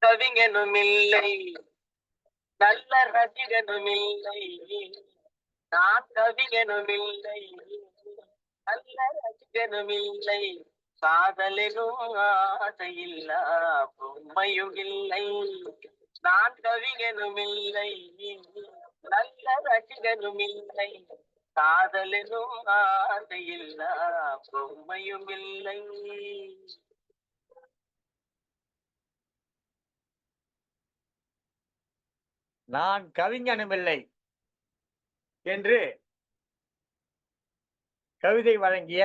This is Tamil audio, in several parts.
கவிஞனும் இல்லை, நல்ல ரசிகனும் இல்லை. நான் கவிஞனும் இல்லை, நல்ல ரசிகனும் இல்லை. காதலினும் ஆசையில்லா பொம்மையும் இல்லை. நான் கவிஞனும் இல்லை, நல்ல ரசிகனும் இல்லை. காதலினும் ஆசையில்லா பொம்மையும் இல்லை. நான் கவிஞனுமில்லை என்று கவிதை வழங்கிய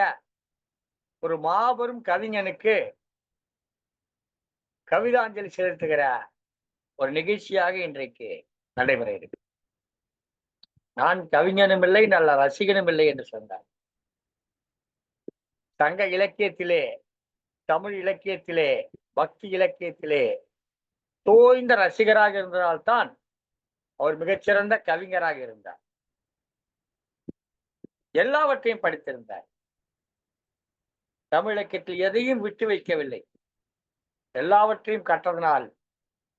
ஒரு மாபெரும் கவிஞனுக்கு கவிதாஞ்சலி செலுத்துகிற ஒரு நிகழ்ச்சியாக இன்றைக்கு நடைபெற இருக்கு. நான் கவிஞனும் இல்லை, நல்ல ரசிகனும் இல்லை என்று சொன்னார். சங்க இலக்கியத்திலே, தமிழ் இலக்கியத்திலே, பக்தி இலக்கியத்திலே தோய்ந்த ரசிகராக இருந்ததால்தான் அவர் மிகச்சிறந்த கவிஞராக இருந்தார். எல்லாவற்றையும் படித்திருந்தார். தமிழ் இலக்கியத்தில் எதையும் விட்டு வைக்கவில்லை. எல்லாவற்றையும் கற்றதனால்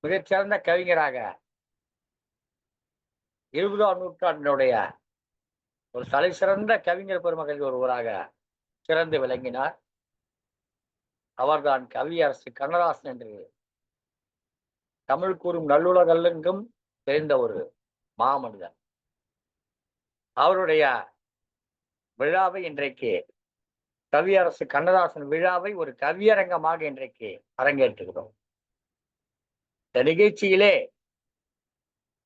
மிகச்சிறந்த கவிஞராக 20ஆம் நூற்றாண்டினுடைய ஒரு தலை சிறந்த கவிஞர் பெருமகளில் ஒருவராக சிறந்து விளங்கினார். அவர்தான் கவியரசு கண்ணதாசன் என்று தமிழ் கூறும் நல்லுலகெங்கும் தெரிந்த ஒரு மாமனிதர். அவருடைய விழாவை இன்றைக்கு, கவியரசு கண்ணதாசன் விழாவை ஒரு கவியரங்கமாக இன்றைக்கு அரங்கேற்றுகிறோம். இந்த நிகழ்ச்சியிலே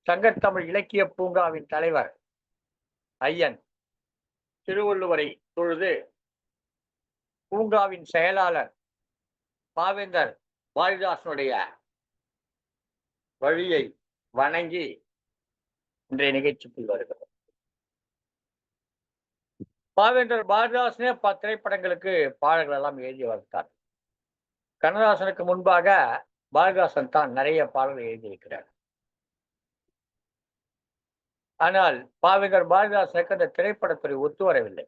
சங்கத்தமிழ் இலக்கிய பூங்காவின் தலைவர் ஐயன் திருவள்ளுவரை தொழுது, பூங்காவின் செயலாளர் பாவேந்தர் பாரதிதாசனுடைய வழியை வணங்கி இன்றைய நிகழ்ச்சிக்குள் வருகிறோம். பாவேந்தர் பாரதிதாசனே 10 திரைப்படங்களுக்கு பாடல்கள் எல்லாம் எழுதி வந்தார். கண்ணதாசனுக்கு முன்பாக பாரதிதாசன் தான் நிறைய பாடல்கள் எழுதியிருக்கிறார். ஆனால் பாவேந்தர் பாரதிதாசனுக்கு அந்த திரைப்படத்துறை ஒத்து வரவில்லை.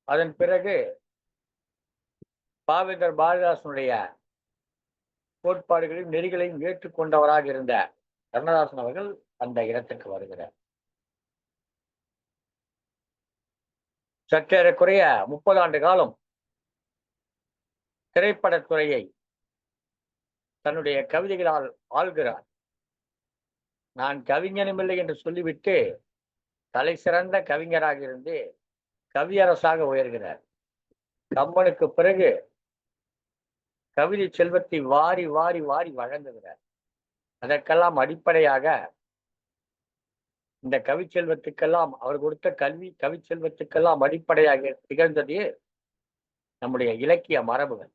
அதன் பிறகு பாவேந்தர் பாரதிதாசனுடைய கோட்பாடுகளையும் நெறிகளையும் ஏற்றுக்கொண்டவராக இருந்த கண்ணதாசன் அவர்கள் அந்த இடத்துக்கு வருகிறார். சற்றேறக்குறைய 30 ஆண்டு காலம் திரைப்படத்துறையை தன்னுடைய கவிதைகளால் ஆள்கிறார். நான் கவிஞனுமில்லை என்று சொல்லிவிட்டு தலை சிறந்த கவிஞராக இருந்து கவியரசாக உயர்கிறார். கம்பனுக்கு பிறகு கவிதை செல்வத்தை வாரி வாரி வாரி வழங்குகிறார். அதற்கெல்லாம் அடிப்படையாக இந்த கவி செல்வத்துக்கெல்லாம் அவர் கொடுத்த கவி செல்வத்துக்கெல்லாம் அடிப்படையாக திகழ்ந்தது நம்முடைய இலக்கிய மரபுகள்.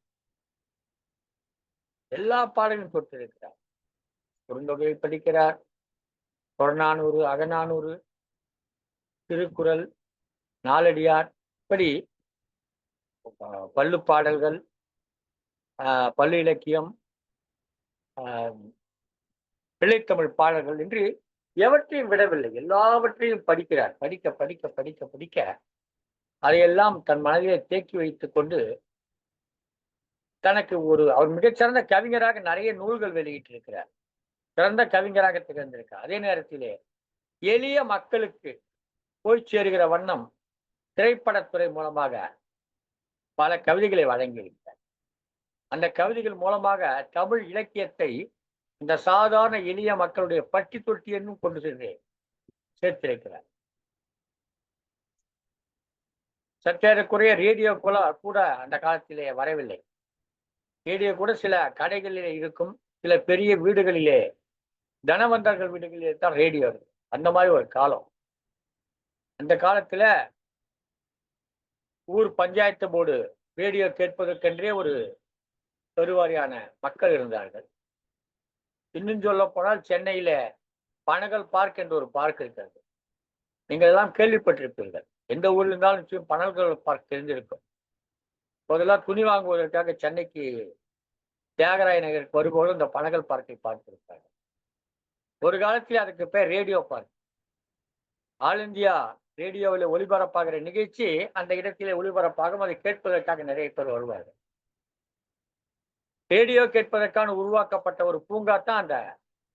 எல்லா பாடலும் தொட்டிருக்கிறார். குறுந்தொகையை படிக்கிறார், புறநானூறு, அகநானூறு, திருக்குறள், நாலடியார், இப்படி பள்ளு பாடல்கள், பள்ளு இலக்கியம், பிள்ளைத்தமிழ் பாடல்கள் என்று எவற்றையும் விடவில்லை. எல்லாவற்றையும் படிக்கிறார். படிக்க படிக்க படிக்க படிக்க அதையெல்லாம் தன் மனதிலே தேக்கி வைத்துக் கொண்டு தனக்கு அவர் மிகச்சிறந்த கவிஞராக நிறைய நூல்கள் வெளியிட்டிருக்கிறார். சிறந்த கவிஞராக திகழ்ந்திருக்கிறார். அதே நேரத்திலே எளிய மக்களுக்கு போய் சேருகிற வண்ணம் திரைப்படத்துறை மூலமாக பல கவிதைகளை வழங்கியிருக்கிறார். அந்த கவிதைகள் மூலமாக தமிழ் இலக்கியத்தை இந்த சாதாரண எளிய மக்களுடைய பட்டி தொட்டி என்னும் கொண்டு சென்று சேர்த்திருக்கிறார். சற்றேறக்குறைய ரேடியோ கூட அந்த காலத்திலே வரவில்லை. ரேடியோ கூட சில கடைகளிலே இருக்கும், சில பெரிய வீடுகளிலே, தனவந்தர்கள் வீடுகளிலே தான் ரேடியோ இருக்கு. அந்த மாதிரி ஒரு காலம். அந்த காலத்துல ஊர் பஞ்சாயத்து போர்டு ரேடியோ கேட்பதற்கென்றே ஒரு பெருவாரியான மக்கள் இருந்தார்கள். இன்னும் சொல்ல போனால் சென்னையில பனகல் பார்க் என்ற ஒரு பார்க் இருக்கிறது. நீங்கள் எல்லாம் கேள்விப்பட்டிருப்பீர்கள். எந்த ஊர்ல இருந்தாலும் நிச்சயம் பனகல் பார்க் தெரிஞ்சிருக்கும். முதல்ல துணி வாங்குவதற்காக சென்னைக்கு தியாகராய நகருக்கு வரும்போது இந்த பனகல் பார்க்கை பார்த்திருப்பாங்க. ஒரு காலத்தில் அதுக்கு பேர் ரேடியோ பார்க். ஆல் இந்தியா ரேடியோவில் ஒளிபரப்பாகிற நிகழ்ச்சி அந்த இடத்திலே ஒளிபரப்பாகும். அதை கேட்பதற்காக நிறைய பேர் வருவார்கள். ரேடியோ கேட்பதற்கான உருவாக்கப்பட்ட ஒரு பூங்கா தான் அந்த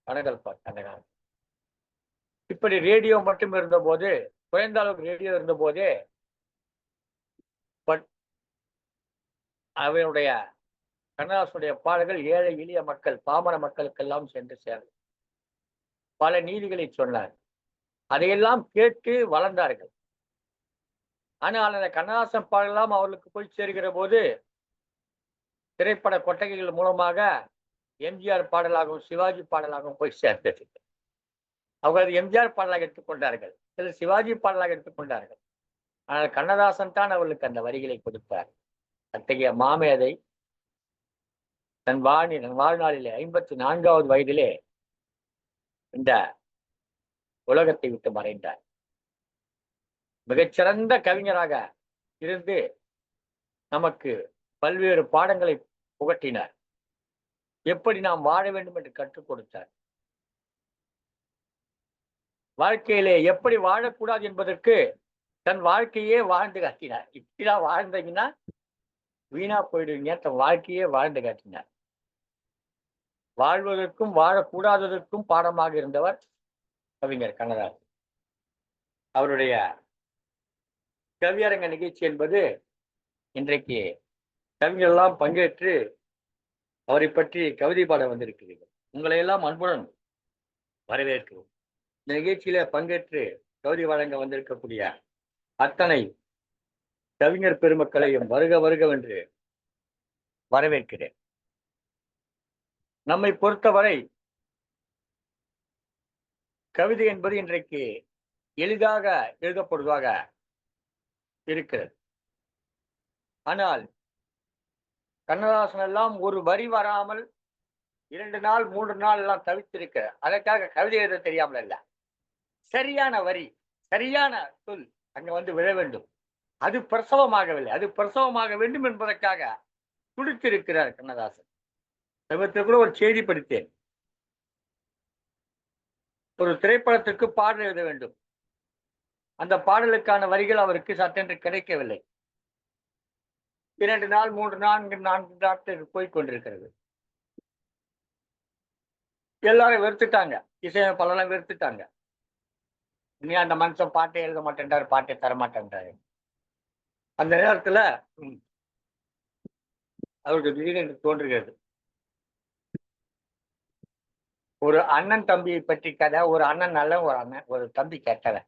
பனகல் பார்க் அந்த காலம். இப்படி ரேடியோ மட்டும் இருந்தபோது, குறைந்த அளவுக்கு ரேடியோ இருந்த போதே அவருடைய கண்ணதாசனுடைய பாடல்கள் ஏழை எளிய மக்கள், பாமர மக்களுக்கெல்லாம் சென்று சேரும். பல நீதிகளை சொன்னார். அதையெல்லாம் கேட்டு வளர்ந்தார்கள். ஆனால் அந்த கண்ணதாசன் பாடலாம் அவர்களுக்கு போய் சேர்கிற போது திரைப்பட கொட்டகைகள் மூலமாக எம்ஜிஆர் பாடலாகவும் சிவாஜி பாடலாகவும் போய் சேர்ந்தது. அவர்கள் அது எம்ஜிஆர் பாடலாக எடுத்துக்கொண்டார்கள், சிலர் சிவாஜி பாடலாக எடுத்துக்கொண்டார்கள். ஆனால் கண்ணதாசன் தான் அவர்களுக்கு அந்த வரிகளை கொடுத்தார். அத்தகைய மாமேதை தன் வாழ்நாளிலே 54வது வயதிலே இந்த உலகத்தை விட்டு மறைந்தார். மிகச்சிறந்த கவிஞராக இருந்து நமக்கு பல்வேறு பாடங்களை புகட்டினார். எப்படி நாம் வாழ வேண்டும் என்று கற்றுக் கொடுத்தார். வாழ்க்கையிலே எப்படி வாழக்கூடாது என்பதற்கு தன் வாழ்க்கையே வாழ்ந்து காட்டினார். இப்படிதான் வாழ்ந்தீங்கன்னா வீணா போயிடுவீங்க, தன் வாழ்க்கையே வாழ்ந்து காட்டினார். வாழ்வதற்கும் வாழக்கூடாததற்கும் பாடமாக இருந்தவர் கவிஞர் கண்ணதாசன். அவருடைய கவியரங்க நிகழ்ச்சி என்பது இன்றைக்கு கவிஞர்களெல்லாம் பங்கேற்று அவரை பற்றி கவிதை பாட வந்திருக்கிறீர்கள். உங்களை எல்லாம் அன்புடன் வரவேற்கிறோம். இந்த நிகழ்ச்சியில பங்கேற்று கவிதை வழங்க வந்திருக்கக்கூடிய அத்தனை கவிஞர் பெருமக்களையும் வருக வருகவென்று வரவேற்கிறேன். நம்மை பொறுத்தவரை கவிதை என்பது இன்றைக்கு எளிதாக எழுதப்படுவதாக இருக்கிறது. ஆனால் கண்ணதாசன் எல்லாம் ஒரு வரி வராமல் 2 நாள் 3 நாள் எல்லாம் தவித்திருக்க, அதற்காக கவிதை எழுத தெரியாமல் அல்ல, சரியான வரி சரியான சொல் அங்க வந்து விழ வேண்டும். அது பிரசவமாகவில்லை, அது பிரசவமாக வேண்டும் என்பதற்காக துடித்திருக்கிறார் கண்ணதாசன். சமீபத்தில் கூட ஒரு செய்தி படித்தேன். ஒரு திரைப்படத்திற்கு பாடல் எழுத வேண்டும். அந்த பாடலுக்கான வரிகள் அவருக்கு சட்டென்று கிடைக்கவில்லை. 2 நாள் 3 4 நாட்கள் போய்கொண்டிருக்கிறது. எல்லாரும் வெறுத்துட்டாங்க, இசையமைப்பாளர்லாம் வெறுத்துட்டாங்க. நீ அந்த மனுஷன் பாட்டை எழுத மாட்டேன்றாரு, பாட்டை தரமாட்டேன்றாரு. அந்த நேரத்துல அவருக்கு திடீரென்று தோன்றுகிறது, ஒரு அண்ணன் தம்பியை பற்றி கதை, ஒரு அண்ணன் நல்ல ஒரு அண்ணன், ஒரு தம்பி கெட்டவன்.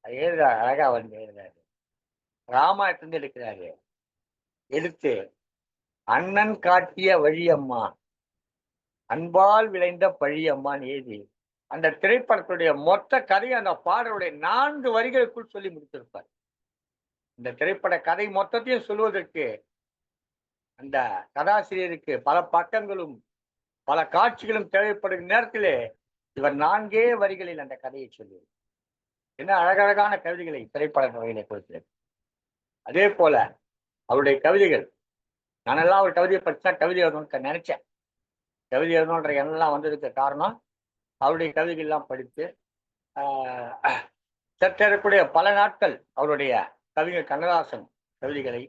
எழுதுறாரு, அழகா வந்து எழுதுறாரு. ராமாயணத்திலிருந்து எடுக்கிறாரு. எடுத்து அண்ணன் காட்டிய வழியம்மா, அன்பால் விளைந்த பழியம்மான்னு எழுதி அந்த திரைப்படத்துடைய மொத்த கதையை அந்த பாடலுடைய 4 வரிகளுக்குள் சொல்லி முடித்திருப்பார். இந்த திரைப்பட கதை மொத்தத்தையும் சொல்வதற்கு அந்த கதாசிரியருக்கு பல பக்கங்களும் பல காட்சிகளும் தேவைப்படும் நேரத்திலே இவர் 4 வரிகளில் அந்த கதையை சொல்லுவார். என்ன அழகழகான கவிதைகளை திரைப்பட வகையிலே கொடுக்கிறது. அதே போல அவருடைய கவிதைகள், நானெல்லாம் ஒரு கவிதையை படிச்சா கவிதை எழுதணும்னு நினைச்சேன். கவிதை எழுதணுன்ற எண்ணெல்லாம் வந்ததுக்கு காரணம் அவருடைய கவிதைகள் எல்லாம் படித்து சற்றேறக்கூடிய பல நாட்கள் அவருடைய கவிஞர் கண்ணதாசன் கவிதைகளை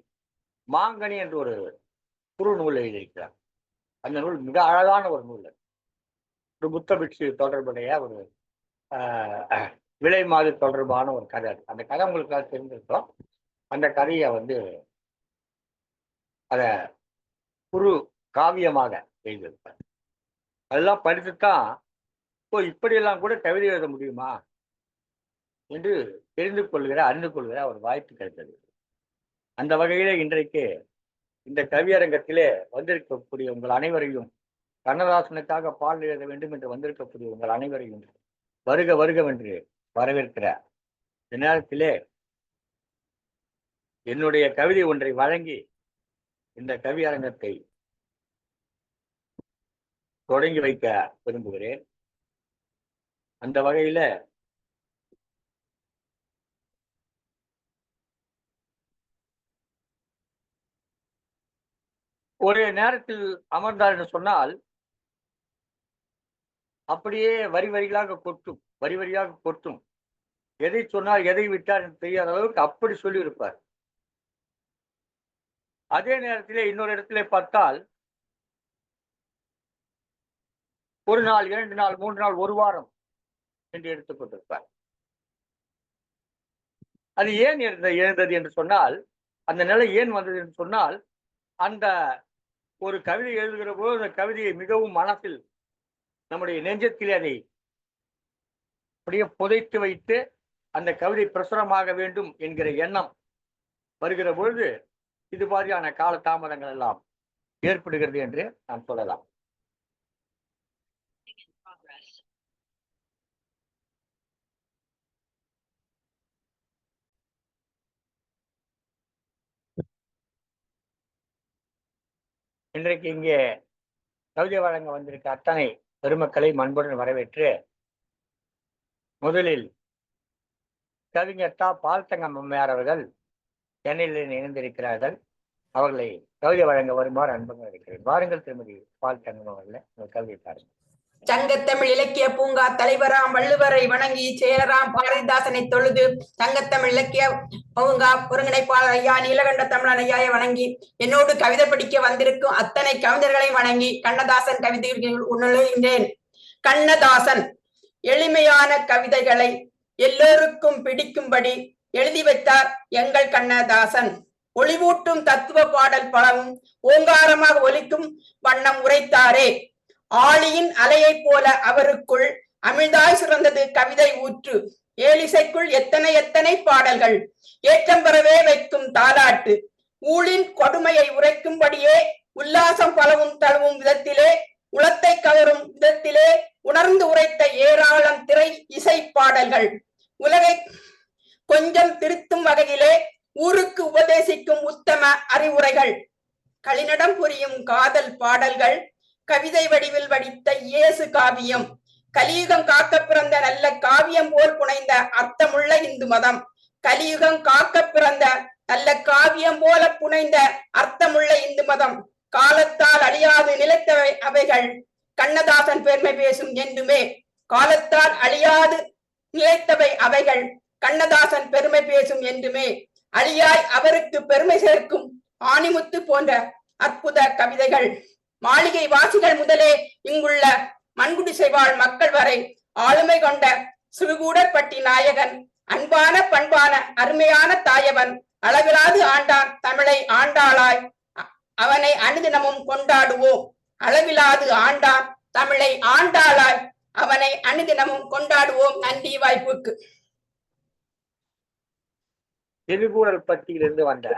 மாங்கனி என்று ஒரு குறு நூல் எழுதியிருக்கிறார். அந்த நூல் மிக அழகான ஒரு நூல். ஒரு புத்த பிட்சு தொடர்புடைய ஒரு விலை மாது தொடர்பான ஒரு கதை. அந்த கதை உங்களுக்கு தெரிஞ்சிருக்கோம். அந்த கதையை வந்து அத குறு காவியமாக எழுதியிருப்பார். அதெல்லாம் படித்துத்தான் இப்போ இப்படியெல்லாம் கூட கவிதை எழுத முடியுமா என்று தெரிந்து கொள்கிற அறிந்து கொள்கிற ஒரு வாய்ப்பு கிடைத்தது. அந்த வகையிலே இன்றைக்கு இந்த கவியரங்கத்திலே வந்திருக்கக்கூடிய உங்கள் அனைவரையும், கண்ணதாசனுக்காக பாடல் எழுத வேண்டும் என்று வந்திருக்கக்கூடிய உங்கள் அனைவரையும் வருக வருகவென்று வரவேற்கிற இந்த நேரத்திலே என்னுடைய கவிதை ஒன்றை வழங்கி இந்த கவியரங்கத்தை தொடங்கி வைக்க விரும்புகிறேன். அந்த வகையில ஒரு நேரத்தில் அமர்ந்தார் என்று சொன்னால் அப்படியே வரி வரிகளாக கொட்டும், வரி வரியாக கொட்டும். எதை சொன்னால் எதை விட்டார் என்று தெரியாத அளவுக்கு அப்படி சொல்லியிருப்பார். அதே நேரத்திலே இன்னொரு இடத்திலே பார்த்தால் ஒரு நாள், 2 நாள், 3 நாள், ஒரு வாரம் என்று எடுத்துக்கொண்டிருப்பார். அது ஏன் எழுந்தது என்று சொன்னால், அந்த நிலை ஏன் வந்தது என்று சொன்னால், அந்த ஒரு கவிதை எழுதுகிற போது அந்த கவிதையை மிகவும் மனசில், நம்முடைய நெஞ்சத்திலே அதை அப்படியே புதைத்து வைத்து அந்த கவிதை பிரசுரமாக வேண்டும் என்கிற எண்ணம் வருகிற பொழுது இது மாதிரியான கால தாமதங்கள் எல்லாம் ஏற்படுகிறது என்று நாம் சொல்லலாம். இன்றைக்கு இங்கே கவிதை வழங்க வந்திருக்க அத்தனை பெருமக்களை அன்புடன் வரவேற்று, முதலில் கவிஞர் பால்தங்கம் அம்மையார் அவர்கள் சென்னையில் இணைந்திருக்கிறார்கள். அவர்களை கவிதை வழங்க வருமாறு அன்புடன் இருக்கிறேன். வாருங்கள் திருமதி பால்தங்கம் அவர்களே, உங்கள் கவிதை பாருங்கள். சங்கத்தமிழ் இலக்கிய பூங்கா தலைவராம் வள்ளுவரை வணங்கி சேரராம் பாரதிதாசனை தொழுது சங்கத்தமிழ் இலக்கிய பூங்கா ஒருங்கிணைப்பாளர் ஐயா நீலகண்ட தமிழன் ஐயாவை வணங்கி என்னோடு கவிதை படிக்க வந்திருக்கும் அத்தனை கவிஞர்களையும் வணங்கி கண்ணதாசன் கவிதைகள் நுழைகின்றேன். கண்ணதாசன் எளிமையான கவிதைகளை எல்லோருக்கும் பிடிக்கும்படி எழுதி வைத்தார் எங்கள் கண்ணதாசன். ஒளிவூட்டும் தத்துவ பாடல் பலவும் ஓங்காரமாக ஒலிக்கும் வண்ணம் உரைத்தாரே. ஆழியின் அலையை போல அவருக்குள் அமிழ்தாய் சிறந்தது கவிதை ஊற்று. ஏழிசைக்குள் எத்தனை எத்தனை பாடல்கள் ஏற்றம் பெறவே வைக்கும் தாலாட்டு. ஊழின் கொடுமையை உரைக்கும்படியே உல்லாசம் பலவும் தழுவும் விதத்திலே உளத்தை கவரும் விதத்திலே உணர்ந்து உரைத்த ஏராளம் திரை இசை பாடல்கள். உலகை கொஞ்சம் திருத்தும் வகையிலே ஊருக்கு உபதேசிக்கும் உத்தம அறிவுரைகள். களிநடம் புரியும் காதல் பாடல்கள். கவிதை வடிவில் வடித்த இயேசு காவியம். கலியுகம் காக்க பிறந்த நல்ல காவியம் போல் புனைந்த அர்த்தமுள்ள இந்து மதம். கலியுகம் காக்க பிறந்த நல்ல காவியம் போல புனைந்த அர்த்தமுள்ள இந்து மதம். காலத்தால் அழியாது நிலைத்தவை அவைகள் கண்ணதாசன் பெருமை பேசும் என்றுமே. காலத்தால் அழியாது நிலைத்தவை அவைகள் கண்ணதாசன் பெருமை பேசும் என்றுமே. அழியாய் அவருக்கு பெருமை சேர்க்கும் ஆணிமுத்து போன்ற அற்புத கவிதைகள். மாளிகை வாசிகள் முதலே இங்குள்ள மண்குடிசை வாழ் மக்கள் வரை ஆளுமை கொண்ட சிறுகூடற்பட்டி நாயகன். அன்பான பண்பான அருமையான தாயவன். அளவிலாது ஆண்டான் தமிழை ஆண்டாளாய் அவனை அனுதினமும் கொண்டாடுவோம். அளவிலாது ஆண்டான் தமிழை ஆண்டாளாய் அவனை அனுதினமும் கொண்டாடுவோம். நன்றி வாய்ப்புக்கு. சிறுகூடற்பட்டியிலிருந்து வந்த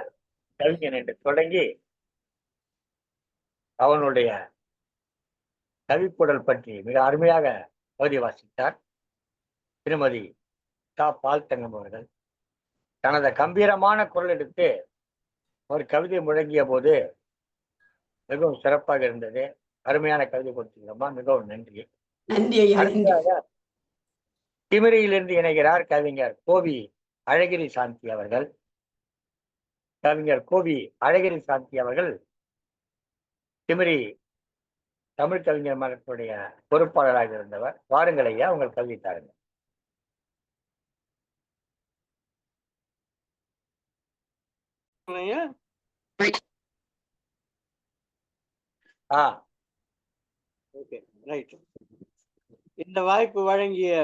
கவிஞன் என்று தொடங்கி அவனுடைய கவிப்புடல் பற்றி மிக அருமையாக பகுதி வாசித்தார் திருமதி பால்தங்கம் அவர்கள். தனது கம்பீரமான குரல் எடுத்து ஒரு கவிதை முழங்கிய போது மிகவும் சிறப்பாக இருந்தது. அருமையான கவிதை கொடுத்தீங்கம்மா, மிகவும் நன்றி. திமிரியிலிருந்து இணைகிறார் கவிஞர் கோவி அழகிரி சாந்தி அவர்கள். கவிஞர் கோவி அழகிரி சாந்தி அவர்கள் திமிரி தமிழ் கவிஞர் மன்றத்துடைய பொறுப்பாளராக இருந்தவர். வாருங்கள் ஐயா, உங்கள் கல்வி தாருங்கள். இந்த வாய்ப்பு வழங்கிய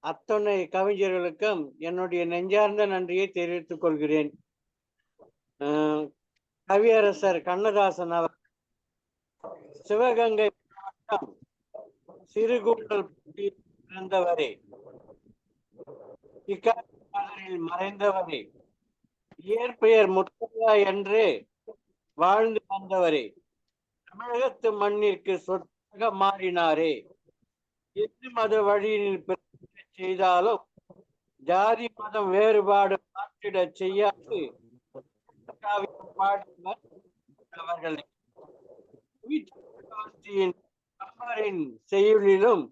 அத்தனை கவிஞர்களுக்கும் என்னுடைய நெஞ்சார்ந்த நன்றியை தெரிவித்துக் கொள்கிறேன். கவியரசர் கண்ணதாசன் அவர் சிவகங்கை மாவட்டம் சிறுகூடல் பிறந்தவரே, இக்காலத்தில் மறைந்தவரே, இயற்பெயர் முத்தையா என்று வாழ்ந்து வந்தவரே, தமிழகத்து மண்ணிற்கு சொத்தாக மாறினாரே. இந்து மத வழியில் செய்தாலும் ஜாதி மதம் வேறுபாடு மாற்றிட செய்யாது அவர்களை செய்யுளிலும்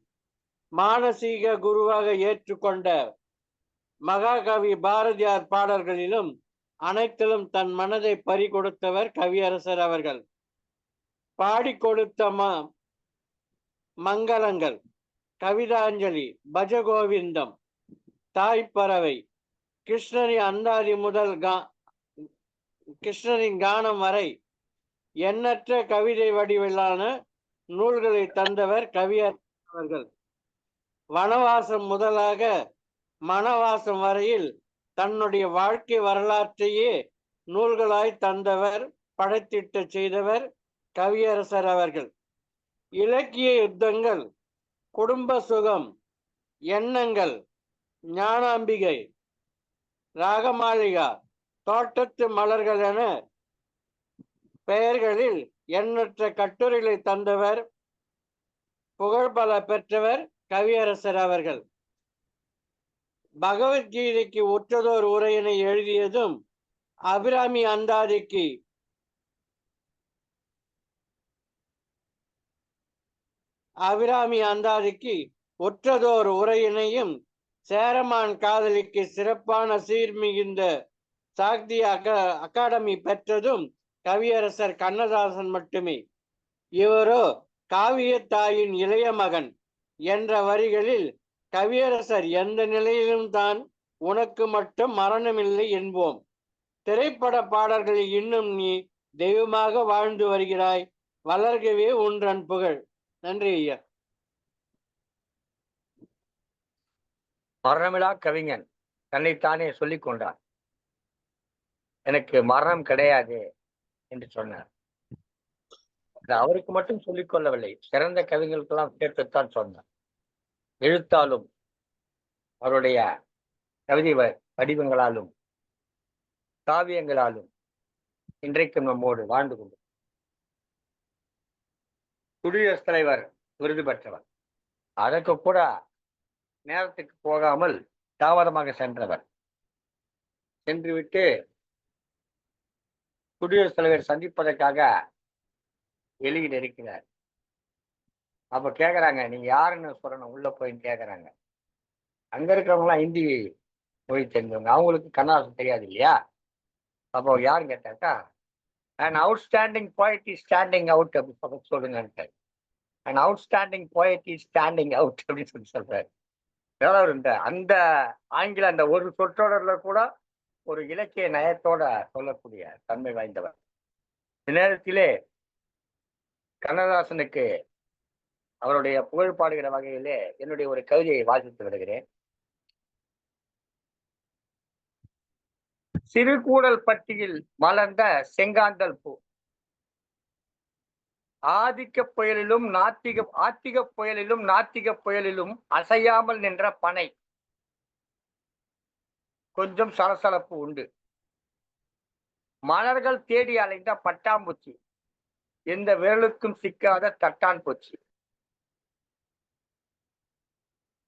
மானசீக குருவாக ஏற்றுக்கொண்ட மகாகவி பாரதியார் பாடல்களிலும் அனைத்திலும் தன் மனதை பறி கொடுத்தவர் கவியரசர் அவர்கள். பாடி கொடுத்த மங்களங்கள், கவிதாஞ்சலி, பஜகோவிந்தம், தாய்ப்பறவை, கிருஷ்ணரின் அந்தாதி முதல் கிருஷ்ணரின் கானம் வரை எண்ணற்ற கவிதை வடிவிலான நூல்களை தந்தவர் கவியரசர் அவர்கள். வனவாசம் முதலாக மனவாசம் வரையில் தன்னுடைய வாழ்க்கை வரலாற்றையே நூல்களாய் தந்தவர், படைத்திட்ட செய்தவர் கவியரசர் அவர்கள். இலக்கிய யுத்தங்கள், குடும்ப சுகம், எண்ணங்கள், ஞானாம்பிகை, ராகமாளிகா, தோட்டத்து மலர்கள் என பெயர்களில் எண்ணற்ற கட்டுரைகளை தந்தவர், புகழ்பல பெற்றவர் கவியரசர் அவர்கள். பகவத்கீதைக்கு உற்றதோர் உரையினை எழுதியதும் அபிராமி அந்தாதிக்கு ஒற்றதோர் உரையினையும் சேரமான் காதலிக்கு சிறப்பான சீர்மிகுந்த சாகித்ய அகாடமி பெற்றதும் கவியரசர் கண்ணதாசன் மட்டுமே. இவரோ காவிய தாயின் இளைய மகன் என்ற வரிகளில் கவியரசர் எந்த நிலையிலும் தான் உனக்கு மட்டும் மரணமில்லை என்போம். திரைப்பட பாடல்களில் இன்னும் நீ தெய்வமாக வாழ்ந்து வருகிறாய், வளர்கவே உன்றன் புகழ். நன்றி ஐயா. மரணமில்லா கவிஞன் தன்னைத்தானே சொல்லிக் கொண்டார். எனக்கு மரணம் கிடையாது என்று சொன்னார். அவருக்கு மட்டும் சொல்லிக் கொள்ளவில்லை, சிறந்த கவிஞர்களுக்கெல்லாம் சேர்த்துத்தான் சொன்னார். எழுத்தாலும் அவருடைய கவிதை வடிவங்களாலும் காவியங்களாலும் இன்றைக்கும் நம்மோடு வாழ்ந்து கொண்டு குடியரசுத் தலைவர் விருது பெற்றவர். அதற்கு கூட நேரத்துக்கு போகாமல் தாமதமாக சென்றவர். சென்றுவிட்டு குடியரசுத் தலைவர் சந்திப்பதற்காக வெளியிட இருக்கிறார். அப்ப கேக்குறாங்க, நீங்க யாருன்னு சொல்லணும் உள்ள போயின்னு கேக்குறாங்க. அங்க இருக்கிறவங்களாம் ஹிந்தி மொழி தெரிஞ்சவங்க, அவங்களுக்கு கன்னடம் தெரியாது இல்லையா. அப்போ யாருன்னு கேட்டாக்கா, an outstanding poet is standing out அப்படின்னு சொல்லுங்க. an outstanding poet is standing out அப்படின்னு சொல்லி சொல்றாரு. அந்த ஆங்கில அந்த ஒரு சொற்றொடர்ல கூட ஒரு இலக்கிய நயத்தோட சொல்லக்கூடிய தன்மை வாய்ந்தவர். இந்த நேரத்திலே கண்ணதாசனுக்கு அவருடைய புகழ் பாடுகிற வகையிலே என்னுடைய ஒரு கவிதையை வாசித்து வருகிறேன். சிறுகூடல் பட்டியில் மலர்ந்த செங்காந்தல் பூ, ஆதிக்க புயலிலும் ஆத்திக புயலிலும் நாத்திக புயலிலும் அசையாமல் நின்ற பனை, கொஞ்சம் சலசலப்பு உண்டு. மலர்கள் தேடி அலைந்த பட்டாம்பூச்சி, எந்த விரலுக்கும் சிக்காத தட்டான் பூச்சி.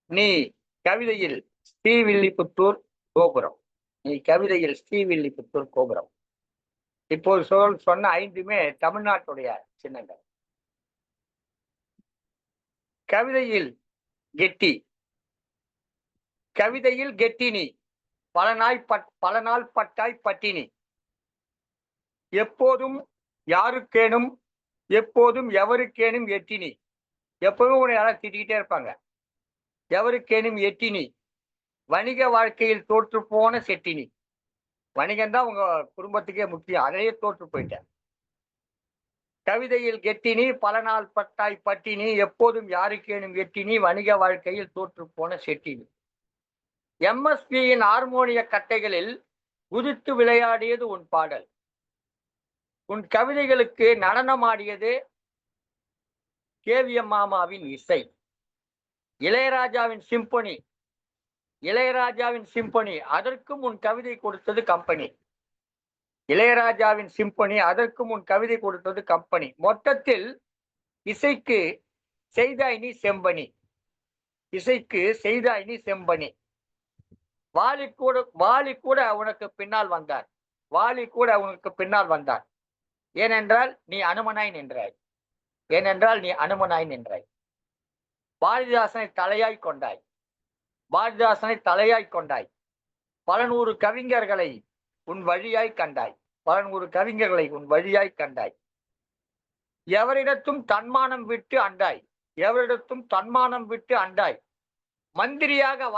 நீ கவிதையில் ஸ்ரீவில்லிபுத்தூர் கோபுரம், நீ கவிதையில் ஸ்ரீவில்லிபுத்தூர் கோபுரம். இப்போது சொன்ன 5மே தமிழ்நாட்டுடைய சின்னங்கள். கவிதையில் கெட்டி, கவிதையில் கெட்டினி, பல நாள் பட்டாய் பட்டினி. எப்போதும் யாருக்கேனும் எப்போதும் எவருக்கேனும் எட்டினி. எப்பவும் உன்னை யாராவது திட்டிக்கிட்டே இருப்பாங்க. எவருக்கேனும் எட்டினி, வணிக வாழ்க்கையில் தோற்று போன செட்டினி. வணிகம்தான் உங்க குடும்பத்துக்கே முக்கியம், அதையே தோற்று போயிட்டேன். கவிதையில் கெட்டினி, பல நாள் பட்டாய் பட்டினி, எப்போதும் யாருக்கேனும் எட்டினி, வணிக வாழ்க்கையில் தோற்று போன செட்டினி. எம்எஸ்பியின் ஹார்மோனிய கட்டைகளில் குதித்து விளையாடியது உன் பாடல், உன் கவிதைகளுக்கு நடனமாடியது கேவிஎம் மாமாவின் இசை. இளையராஜாவின் சிம்பொனி, இளையராஜாவின் சிம்பொனி, அதற்கும் உன் கவிதை கொடுத்தது கம்பெனி. இளையராஜாவின் சிம்பொனி, அதற்கும் உன் கவிதை கொடுத்தது கம்பெனி. மொத்தத்தில் இசைக்கு செய்தாய் நீ செம்பனி, இசைக்கு செய்தாய் நீ செம்பனி. வாலி கூட உனக்கு பின்னால் வந்தார், வாலி கூட உனக்கு பின்னால் வந்தார். ஏனென்றால் நீ அனுமனாய் நின்றாய், ஏனென்றால் நீ அனுமனாய் நின்றாய். பாரதிதாசனை தலையாய் கொண்டாய், பாரதிதாசனை தலையாய் கொண்டாய். பல நூறு கவிஞர்களை உன் வழியாய் கண்டாய், பல நூறு கவிஞர்களை உன் வழியாய் கண்டாய். எவரிடத்தும் தன்மானம் விட்டு அண்டாய், எவரிடத்தும் தன்மானம் விட்டு அண்டாய். மந்திரியாக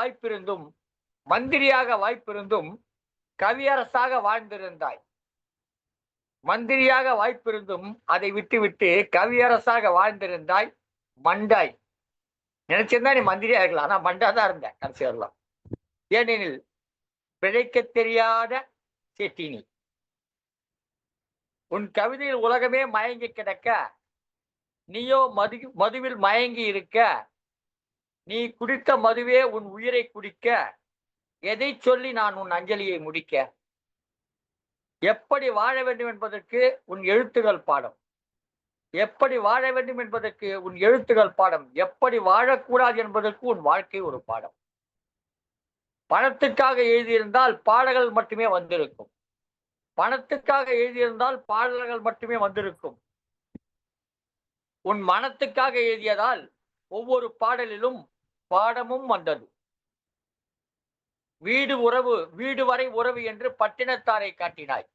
வாய்ப்பிருந்தும் கவியரசாக வாழ்ந்திருந்தாய். மந்திரியாக வாய்ப்பிருந்தும் அதை விட்டுவிட்டு கவியரசாக வாழ்ந்திருந்தாய் மண்டாய். நினைச்சிருந்தா நீ மந்திரியா இருக்கலாம், ஆனா மண்டா தான் இருந்த கடைசி வரலாம். ஏனெனில் பிழைக்க தெரியாத செட்டினி. உன் கவிதையில் உலகமே மயங்கி கிடக்க, நீயோ மதுவில் மயங்கி இருக்க, நீ குடித்த மதுவே உன் உயிரை குடிக்க, எதை சொல்லி நான் உன் அஞ்சலியை முடிக்க? எப்படி வாழ வேண்டும் என்பதற்கு உன் எழுத்துகள் பாடம், எப்படி வாழ வேண்டும் என்பதற்கு உன் எழுத்துகள் பாடம், எப்படி வாழக்கூடாது என்பதற்கு உன் வாழ்க்கை ஒரு பாடம். பணத்துக்காக எழுதியிருந்தால் பாடல்கள் மட்டுமே வந்திருக்கும், பணத்துக்காக எழுதியிருந்தால் பாடல்கள் மட்டுமே வந்திருக்கும். உன் மனத்துக்காக எழுதியதால் ஒவ்வொரு பாடலிலும் பாடமும் வந்தது. வீடு வரை உறவு என்று பட்டினத்தாரை காட்டினாய்.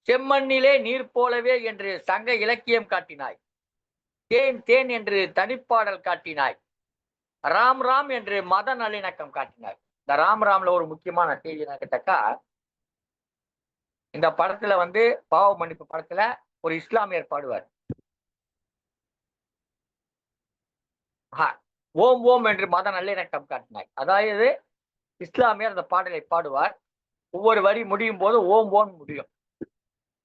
செம்மண்ணிலே நீர் போலவே என்று சங்க இலக்கியம் காட்டினாய். தேன் தேன் என்று தனிப்பாடல் காட்டினாய். ராம் ராம் என்று மத நல்லிணக்கம் காட்டினாய். இந்த ராம் ராம்ல ஒரு முக்கியமான செய்தி என்ன கேட்டாக்கா, இந்த படத்துல பாவ மன்னிப்பு படத்துல ஒரு இஸ்லாமியர் பாடுவார், ஓம் ஓம் என்று மத நல்லிணக்கம் காட்டினாய். அதாவது இஸ்லாமியர் அந்த பாடலை பாடுவார். ஒவ்வொரு வரி முடியும் போது ஓம் ஓம் முடியும்,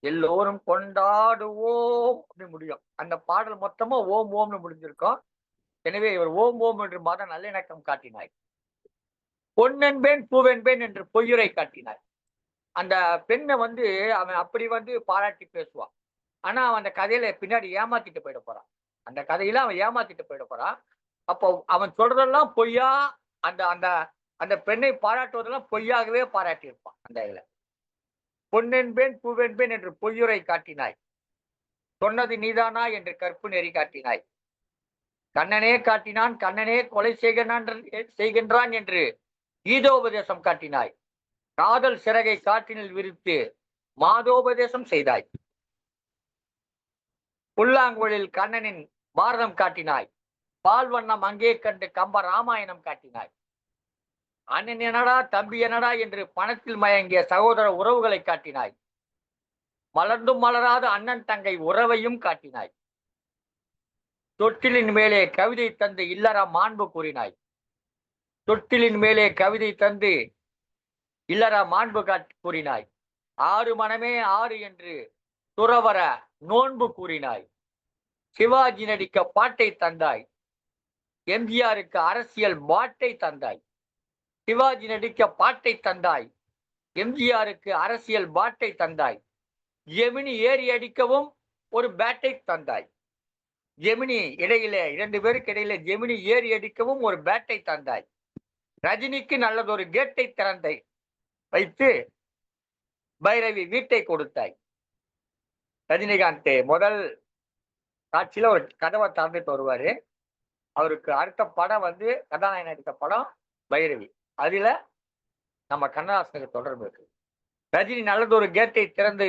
எல்லோரும் கொண்டாடுவோம் அப்படி முடியும். அந்த பாடல் மொத்தமா ஓம் ஓம்னு முடிஞ்சிருக்கும். எனவே இவர் ஓம் ஓம் என்று மத நல்லிணக்கம் காட்டினாய். பொன்னென்பேன் பூவென்பேன் என்று பொய்யுரை காட்டினாய். அந்த பெண்ணை அவன் அப்படி பாராட்டி பேசுவான். ஆனா அவன் அந்த கதையில பின்னாடி ஏமாத்திட்டு போயிட போறான். அந்த கதையில அவன் ஏமாத்திட்டு போயிட போறான். அப்போ அவன் சொல்றதெல்லாம் பொய்யா, அந்த அந்த அந்த பெண்ணை பாராட்டுவதெல்லாம் பொய்யாகவே பாராட்டி இருப்பான். அந்த இதுல பொன்னென்பேன் பூவென்பேன் என்று பொய்யுரை காட்டினாய். சொன்னது நீதானா என்று கற்பு நெறி காட்டினாய். கண்ணனே காட்டினான், கண்ணனே கொலை செய்கின்றான் என்று கீதோபதேசம் காட்டினாய். காதல் சிறகை காற்றினில் விரித்து மாதோபதேசம் செய்தாய். புல்லாங்குழலில் கண்ணனின் பாரதம் காட்டினாய். பால் வண்ணம் அங்கே கண்டு கம்ப ராமாயணம் காட்டினாய். அண்ணன் என்னடா தம்பி என்னடா என்று பணத்தில் மயங்கிய சகோதர உறவுகளை காட்டினாய். மலர்ந்தும் மலராத அண்ணன் தங்கை உறவையும் காட்டினாய். தொட்டிலின் மேலே கவிதை தந்து இல்லற மாண்பு கூறினாய். தொட்டிலின் மேலே கவிதை தந்து இல்லற மாண்பு கூறினாய். ஆறு மனமே ஆறு என்று துறவர நோன்பு கூறினாய். சிவாஜி நடிக்க பாட்டை தந்தாய். எம்ஜிஆருக்கு அரசியல் பாட்டை தந்தாய். சிவாஜி நடிக்க பாட்டை தந்தாய். எம்ஜிஆருக்கு அரசியல் பாட்டை தந்தாய். ஜெமினி ஏறி அடிக்கவும் ஒரு பேட்டை தந்தாய். ஜெமினி இடையில 2 பேருக்கு இடையில ஜெமினி ஏறி அடிக்கவும் ஒரு பேட்டை தந்தாய். ரஜினிக்கு நல்லதொரு கேட்டை திறந்தை வைத்து பைரவி வீட்டை கொடுத்தாய். ரஜினிகாந்த் முதல் காட்சியில ஒரு கதவை திறந்துட்டு வருவாரு. அவருக்கு அடுத்த படம் கதாநாயகன் நடித்த படம் பைரவி. அதுல நம்ம கண்ணதாசனுக்கு தொடர்பு இருக்கு. ரஜினி நல்லதொரு கேட்டை திறந்து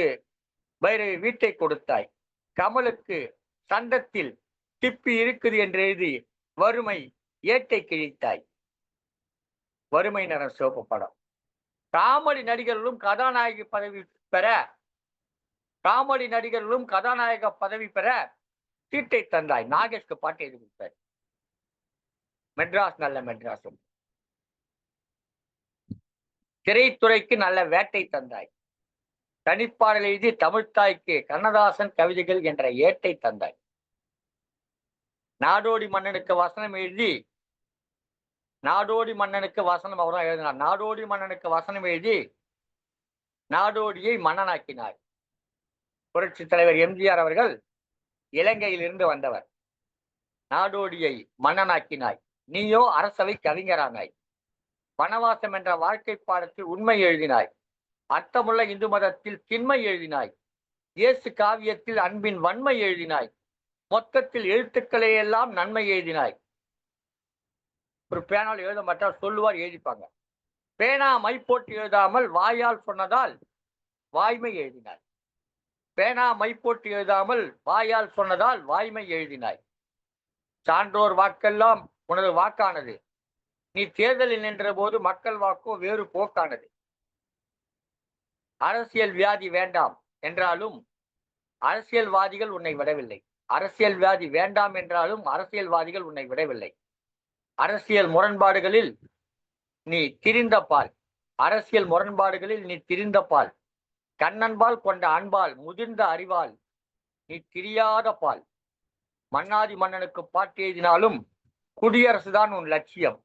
பைரவி வீட்டை கொடுத்தாய். கமலுக்கு சண்டத்தில் திப்பி இருக்குது என்று எழுதி வறுமை ஏட்டை கிழித்தாய். வறுமை நிறம் சிவப்பு படம். காமெடி நடிகர்களும் கதாநாயகி பதவி பெற சீட்டை தந்தாய். நாகேஷ்க்கு பாட்டு எழுதி கொடுத்தார். மெட்ராஸ் நல்ல மெட்ராஸும். திரைத்துறைக்கு நல்ல வேட்டை தந்தாய். தனிப்பாடல் எழுதி தமிழ்த்தாய்க்கு கண்ணதாசன் கவிதைகள் என்ற ஏட்டை தந்தாய். நாடோடி மன்னனுக்கு வசனம் எழுதி அவர்தான் எழுதினார். நாடோடி மன்னனுக்கு வசனம் எழுதி நாடோடியை மன்னனாக்கினார். புரட்சி தலைவர் எம்ஜிஆர் அவர்கள் இலங்கையில் இருந்து வந்தவர். நாடோடியை மன்னனாக்கினாய். நீயோ அரசவை கவிஞரானாய். வனவாசம் என்ற வாழ்க்கை பாடத்தில் உண்மை எழுதினாய். அர்த்தமுள்ள இந்து மதத்தில் திண்மை எழுதினாய். இயேசு காவியத்தில் அன்பின் வன்மை எழுதினாய். மொத்தத்தில் எழுத்துக்களை எல்லாம் நன்மை எழுதினாய். ஒரு பேனால் எழுத மாட்டால் சொல்லுவார், எழுதிப்பாங்க. பேனா மை போட்டு எழுதாமல் வாயால் சொன்னதால் வாய்மை எழுதினாய். பேனா மை போட்டு எழுதாமல் வாயால் சொன்னதால் வாய்மை எழுதினாய். சான்றோர் வாக்கெல்லாம் உனது வாக்கானது. நீ தேர்தலில் நின்ற போது மக்கள் வாக்கோ வேறு போக்கானது. அரசியல் வியாதி வேண்டாம் என்றாலும் அரசியல்வாதிகள் உன்னை விடவில்லை. அரசியல்வாதி வேண்டாம் என்றாலும் அரசியல்வாதிகள் உன்னை விடவில்லை. அரசியல் முரண்பாடுகளில் நீ திரிந்த பால். அரசியல் முரண்பாடுகளில் நீ திரிந்த பால். கண்ணன்பால் கொண்ட அன்பால் முதிர்ந்த அறிவால் நீ திரியாத பால். மன்னாதி மன்னனுக்கு பாட்டு எழுதினாலும் குடியரசுதான் உன் லட்சியம்.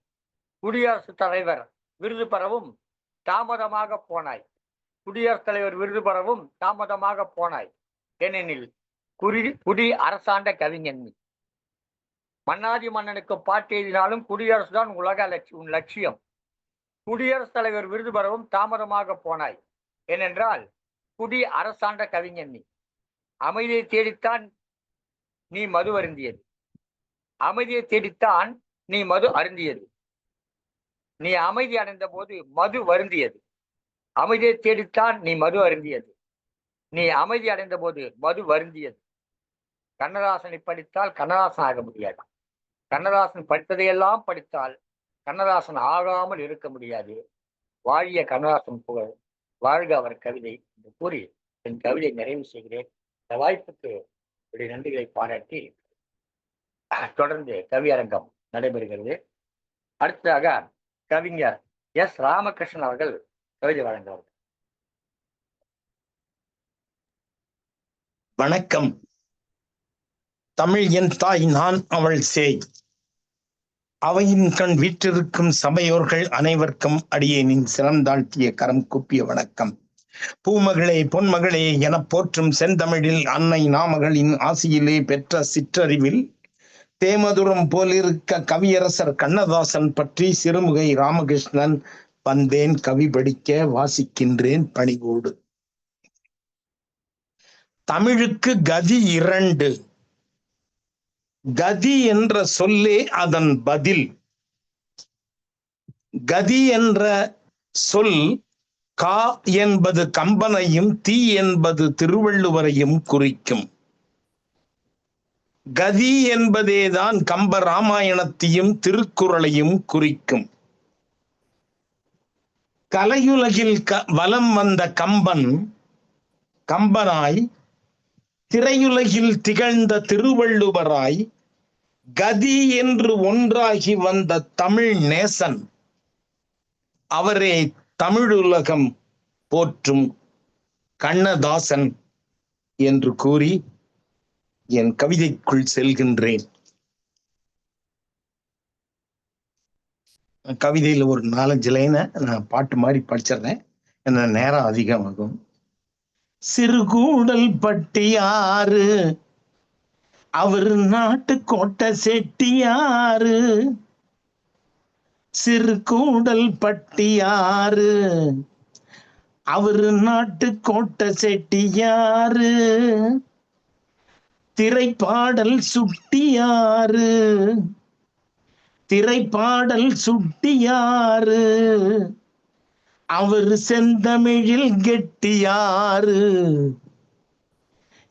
குடியரசுத் தலைவர் விருது பெறவும் தாமதமாக போனாய். குடியரசுத் தலைவர் விருது பெறவும் தாமதமாக போனாய். ஏனெனில் குடி அரசாண்ட கவிஞன் நீ. மன்னாதி மன்னனுக்கு பாட்டு எழுதினாலும் குடியரசுதான் உன் லட்சியம். குடியரசுத் தலைவர் விருது பெறவும் தாமதமாக போனாய். ஏனென்றால் குடி அரசாண்ட கவிஞன் நீ. அமைதியை தேடித்தான் நீ மது அருந்தியது. அமைதியை தேடித்தான் நீ மது அருந்தியது. நீ அமைதி அடைந்த போது மது வருந்தியது. அமைதியை தேடித்தான் நீ மது அருந்தியது. நீ அமைதி அடைந்த போது மது வருந்தியது. கண்ணதாசனை படித்தால் கண்ணதாசன் ஆக முடியாது. கண்ணதாசன் படித்ததையெல்லாம் படித்தால் கண்ணதாசன் ஆகாமல் இருக்க முடியாது. வாழிய கண்ணதாசன் புகழ், வாழ்க அவர் கவிதை என்று கூறி என் கவிதை நிறைவு செய்கிறேன். இந்த வாய்ப்புக்கு என்னுடைய நன்றிகளை பாராட்டி தொடர்ந்து கவியரங்கம் நடைபெறுகிறது. அடுத்ததாக கவிஞர் எஸ். ராமகிருஷ்ணன் அவர்கள் கவிதை வழங்குவார்கள். வணக்கம். தமிழ் என் தாய், நான் அவள் சேய். அவையின் கண் வீற்றிருக்கும் சபையோர்கள் அனைவருக்கும் அடியேனின் சிறந்தாழ்த்திய கரம் கூப்பிய வணக்கம். பூமகளே பொன்மகளே என போற்றும் செந்தமிழில் அன்னை நாமகளின் ஆசியிலே பெற்ற சிற்றறிவில் தேமதுரம் போலிருக்க கவியரசர் கண்ணதாசன் பற்றி சிறுமுகை ராமகிருஷ்ணன் வந்தேன் கவி படிக்க வாசிக்கின்றேன் பணிவோடு. தமிழுக்கு கதி இரண்டு. கதி என்ற சொல்லே அதன் பதில். கதி என்ற சொல் கா என்பது கம்பனையும் தீ என்பது திருவள்ளுவரையும் குறிக்கும். கதி என்பதேதான் கம்ப ராமாயணத்தையும் திருக்குறளையும் குறிக்கும். கலையுலகில் வலம் வந்த கம்பனாய், திரையுலகில் திகழ்ந்த திருவள்ளுவராய், கதி என்று ஒன்றாகி வந்த தமிழ் நேசன் அவரே தமிழுலகம் போற்றும் கண்ணதாசன் என்று கூறி என் கவிதைக்குள் செல்கின்றேன். கவிதையில ஒரு 4-5 லைனை நான் பாட்டு மாதிரி படிச்சிடுறேன், என்ன நேரம் அதிகமாகும். சிறுகூடல் பட்டியாறு அவர் நாட்டுக்கோட்டை செட்டியாறு. சிறுகூடல் பட்டியாறு அவர் நாட்டுக்கோட்டை செட்டியாறு. திரைப்பாடல் சுட்டியாறு, திரைப்பாடல் சுட்டியாறு. அவர் செந்தமிழில் கெட்டியாறு.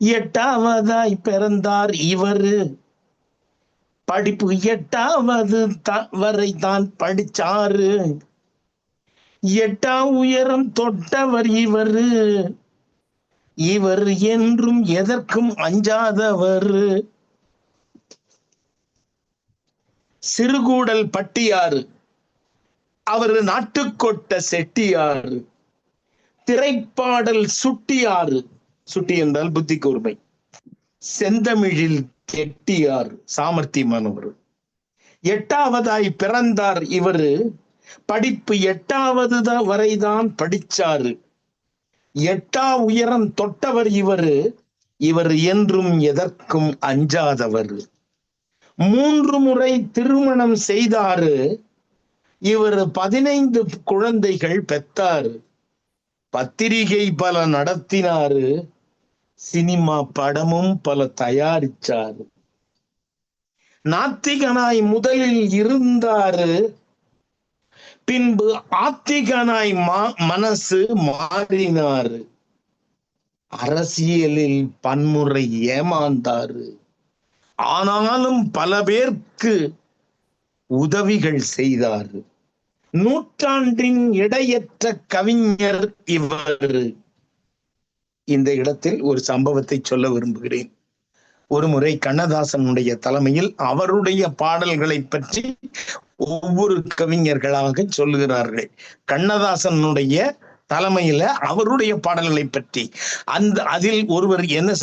8ஆவதாய் பிறந்தார் இவரு. படிப்பு 8ஆவது வரை தான் படிச்சாரு. 8ஆம் உயரம் தொட்டவர் இவரு. இவர் என்றும் எதற்கும் அஞ்சாதவர். சிறுகூடல் பட்டியாறு அவர் நாட்டுக்கோட்டை செட்டியாறு. திரைப்பாடல் சுட்டியாறு, சுட்டி என்றால் புத்தி கூர்மை. செந்தமிழில் கெட்டியார், சாமர்த்தியமானவர். 8ஆவதாய் பிறந்தார் இவரு. படிப்பு 8ஆவது வரைதான் படிச்சாரு. 8ஆம் உயரம் தொட்டவர் இவரு. இவர் என்றும் எதற்கும் அஞ்சாதவர். 3 முறை திருமணம் செய்தாரு. இவர் 15 குழந்தைகள் பெற்றாரு. பத்திரிகை பல நடத்தினாரு. சினிமா படமும் பல தயாரிச்சாரு. நாத்திகனாய் முதலில் இருந்தாரு. பின்பு ஆத்திகனாய் மனசு மாறினாரு. அரசியலில் பன்முறை ஏமாந்தாரு. ஆனாலும் பல பேருக்கு உதவிகள் செய்தாரு. நூற்றாண்டின் இடையற்ற கவிஞர் இவர். இந்த இடத்தில் ஒரு சம்பவத்தை சொல்ல விரும்புகிறேன். ஒருமுறை கண்ணதாசனுடைய தலைமையில் அவருடைய பாடல்களை பற்றி ஒவ்வொரு கவிஞர்களாக சொல்லுகிறார்கள். கண்ணதாசனுடைய தலைமையில அவருடைய பாடல்களை பற்றி அதில் ஒருவர் என்ன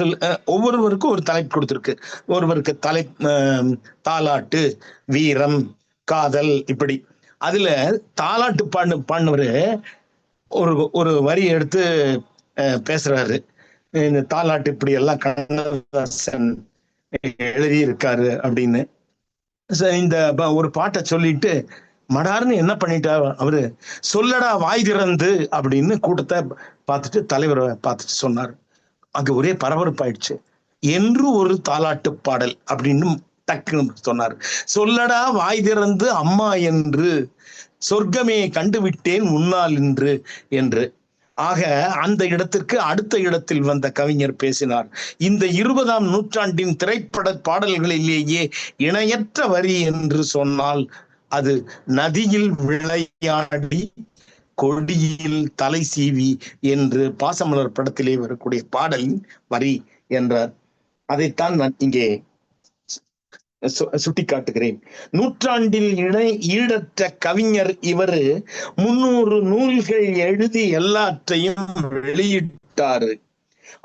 ஒவ்வொருவருக்கும் ஒரு தலைப்பு கொடுத்திருக்கு. ஒருவருக்கு தாலாட்டு, வீரம், காதல், இப்படி. அதுல தாலாட்டு பாடினவரு ஒரு வரி எடுத்து பேசுறாரு. இந்த தாலாட்டு இப்படி எல்லாம் கண்ணதாசன் எழுதியிருக்காரு அப்படின்னு. இந்த ஒரு பாட்டை சொல்லிட்டு மடார்னு என்ன பண்ணிட்டார் அவரு, சொல்லடா வாய் திறந்து அப்படின்னு கூட்டத்தை பார்த்துட்டு தலைவரை பார்த்துட்டு சொன்னார். அங்க ஒரே பரபரப்பாயிடுச்சு. என்று ஒரு தாலாட்டு பாடல் அப்படின்னு டக்குன்னு சொன்னார். சொல்லடா வாய் திறந்து அம்மா என்று, சொர்க்கமே கண்டுவிட்டேன் முன்னால் என்று. ஆக அந்த இடத்திற்கு அடுத்த இடத்தில் வந்த கவிஞர் பேசினார். இந்த 20ஆம் நூற்றாண்டின் திரைப்பட பாடல்களிலேயே இணையற்ற வரி என்று சொன்னால் அது நதியில் விளையாடி கொடியில் தலை சீவி என்று பாசமலர் படத்திலே வரக்கூடிய பாடலின் வரி என்றார். அதைத்தான் நான் இங்கே சுட்டிக்காட்டுகிறேன். நூற்றாண்டில் ஈடற்ற கவிஞர் இவர். 300 நூல்கள் எழுதி எல்லாற்றையும் வெளியிட்டாரு.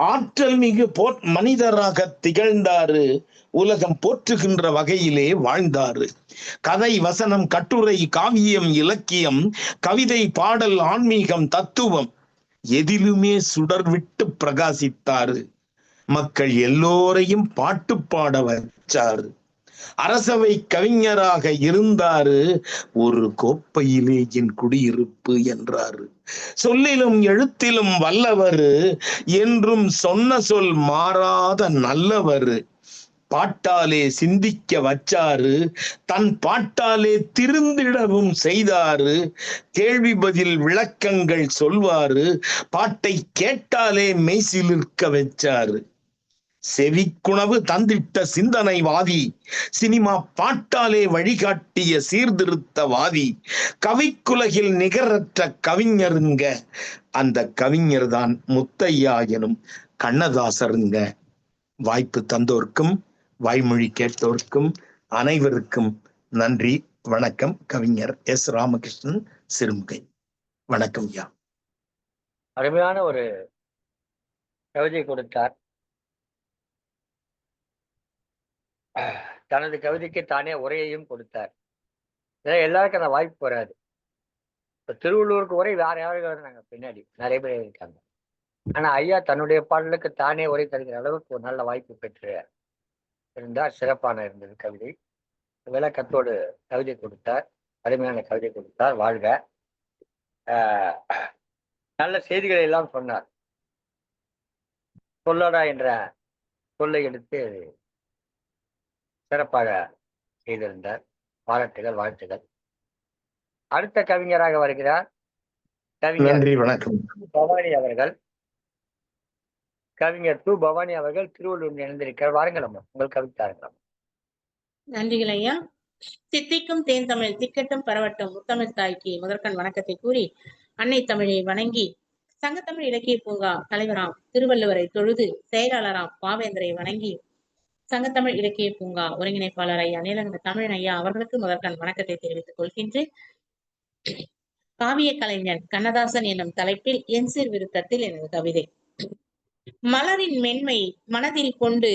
ஆற்றல் மிகு மனிதராக திகழ்ந்தாரு. உலகம் போற்றுகின்ற வகையிலே வாழ்ந்தாரு. கதை, வசனம், கட்டுரை, காவியம், இலக்கியம், கவிதை, பாடல், ஆன்மீகம், தத்துவம் எதிலுமே சுடர்விட்டு பிரகாசித்தாரு. மக்கள் எல்லோரையும் பாட்டு பாட வச்சாரு. அரசவை கவிஞராக இருந்தாரு. ஒரு கோப்பையிலே என் குடியிருப்பு என்றாரு. சொல்லிலும் எழுத்திலும் வல்லவரு, என்றும் சொன்ன சொல் மாறாத நல்லவரு. பாட்டாலே சிந்திக்க வச்சாரு. தன் பாட்டாலே திருந்திடவும் செய்தாரு. கேள்வி பதில் விளக்கங்கள் சொல்வாரு. பாட்டை கேட்டாலே மெய்சிலிர்க்க வச்சாரு. செவிக்குணவு தந்திட்ட சிந்தனைவாதி. சினிமா பாட்டாலே வழிகாட்டிய சீர்திருத்தவாதி. கவிக்குலகில் நிகரற்ற கவிஞருங்க. அந்த கவிஞர் தான் முத்தையா எனும் கண்ணதாசருங்க. வாய்ப்பு தந்தோர்க்கும் வாய்மொழி கேட்டோர்க்கும் அனைவருக்கும் நன்றி, வணக்கம். கவிஞர் எஸ். ராமகிருஷ்ணன், சிறுமுகை. வணக்கம் ஐயா. அருமையான ஒரு கவிதை கொடுத்தார். தனது கவிதைக்கு தானே உரையையும் கொடுத்தார். எல்லாருக்கும் அந்த வாய்ப்பு வராது. இப்ப திருவள்ளுவருக்கு உரை வேற யாரும் நாங்க பின்னாடி நிறைய பேர் இருக்காங்க. ஆனா ஐயா தன்னுடைய பாடலுக்கு தானே உரை தருகிற அளவுக்கு ஒரு நல்ல வாய்ப்பு பெற்று இருந்தார். சிறப்பான இருந்தது கவிதை. விளக்கத்தோடு கவிதை கொடுத்தார். அருமையான கவிதை கொடுத்தார். வாழ்க. நல்ல செய்திகளை எல்லாம் சொன்னார். சொல்லடா என்ற சொல்லை எடுத்து சிறப்பாக செய்திருந்தார். பாராட்டுகள், வாழ்த்துகள். அடுத்த கவிஞராக வருகிறார் கவிஞர் பவானி அவர்கள். கவிஞர் து. பவானி அவர்கள் திருவள்ளூர் இணைந்திருக்கிறார். வாருங்கள் அம்மா, உங்கள் கவிதா இருக்கலாம். நன்றிகள் ஐயா. தித்திக்கும் தேன் தமிழ் திக்கட்டும் பரவட்டும் முத்தமிழ் தாய்க்கு முதற்கண் வணக்கத்தை கூறி அன்னை தமிழை வணங்கி சங்கத்தமிழ் இலக்கிய பூங்கா தலைவராம் திருவள்ளுவரை தொழுது செயலாளராம் பாவேந்தரை வணங்கி சங்கத்தமிழ் இலக்கிய பூங்கா ஒருங்கிணைப்பாளர் ஐயா நீலகண்ட தமிழன் ஐயா அவர்களுக்கு முதற்கண் வணக்கத்தை தெரிவித்துக் கொள்கின்றேன். காவிய கலைஞன் கண்ணதாசன் என்னும் தலைப்பில் என் சீர் விருத்தத்தில் எனது கவிதை. மலரின் மென்மை மனதில் கொண்டு,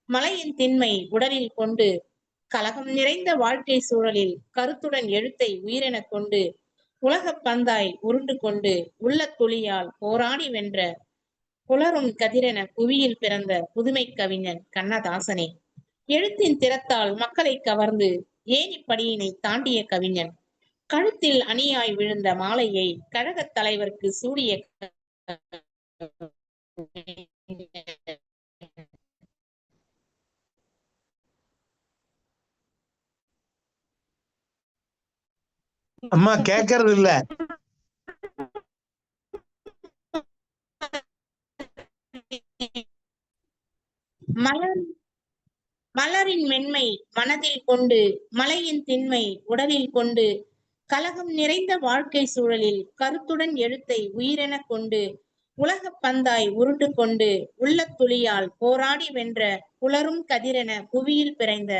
மலையின் திண்மை உடலில் கொண்டு, கலகம் நிறைந்த வாழ்க்கை சூழலில் கருத்துடன் எழுத்தை உயிரென கொண்டு, உலகப் பந்தாய் உருண்டு கொண்டு, உள்ள துளியால் போராடி வென்ற புலரும் கதிரென புவியில் பிறந்த புதுமை கவிஞன் கண்ணதாசனே. எழுத்தின் திறத்தால் மக்களை கவர்ந்து ஏணிப்படியினை தாண்டிய கவிஞன். கழுத்தில் அணியாய் விழுந்த மாலையை கழகத் தலைவருக்கு சூடிய அம்மா கேட்கறது இல்ல. மலரின் மென்மை மனதில் கொண்டு, மலையின் திண்மை உடலில் கொண்டு, கலகம் நிறைந்த வாழ்க்கை சூழலில் கருத்துடன் எழுத்தை உயிரென கொண்டு, உலகப் பந்தாய் உருண்டு கொண்டு உள்ளத்துளியால் போராடி வென்ற புலரும் கதிரென புவியில் பிறந்த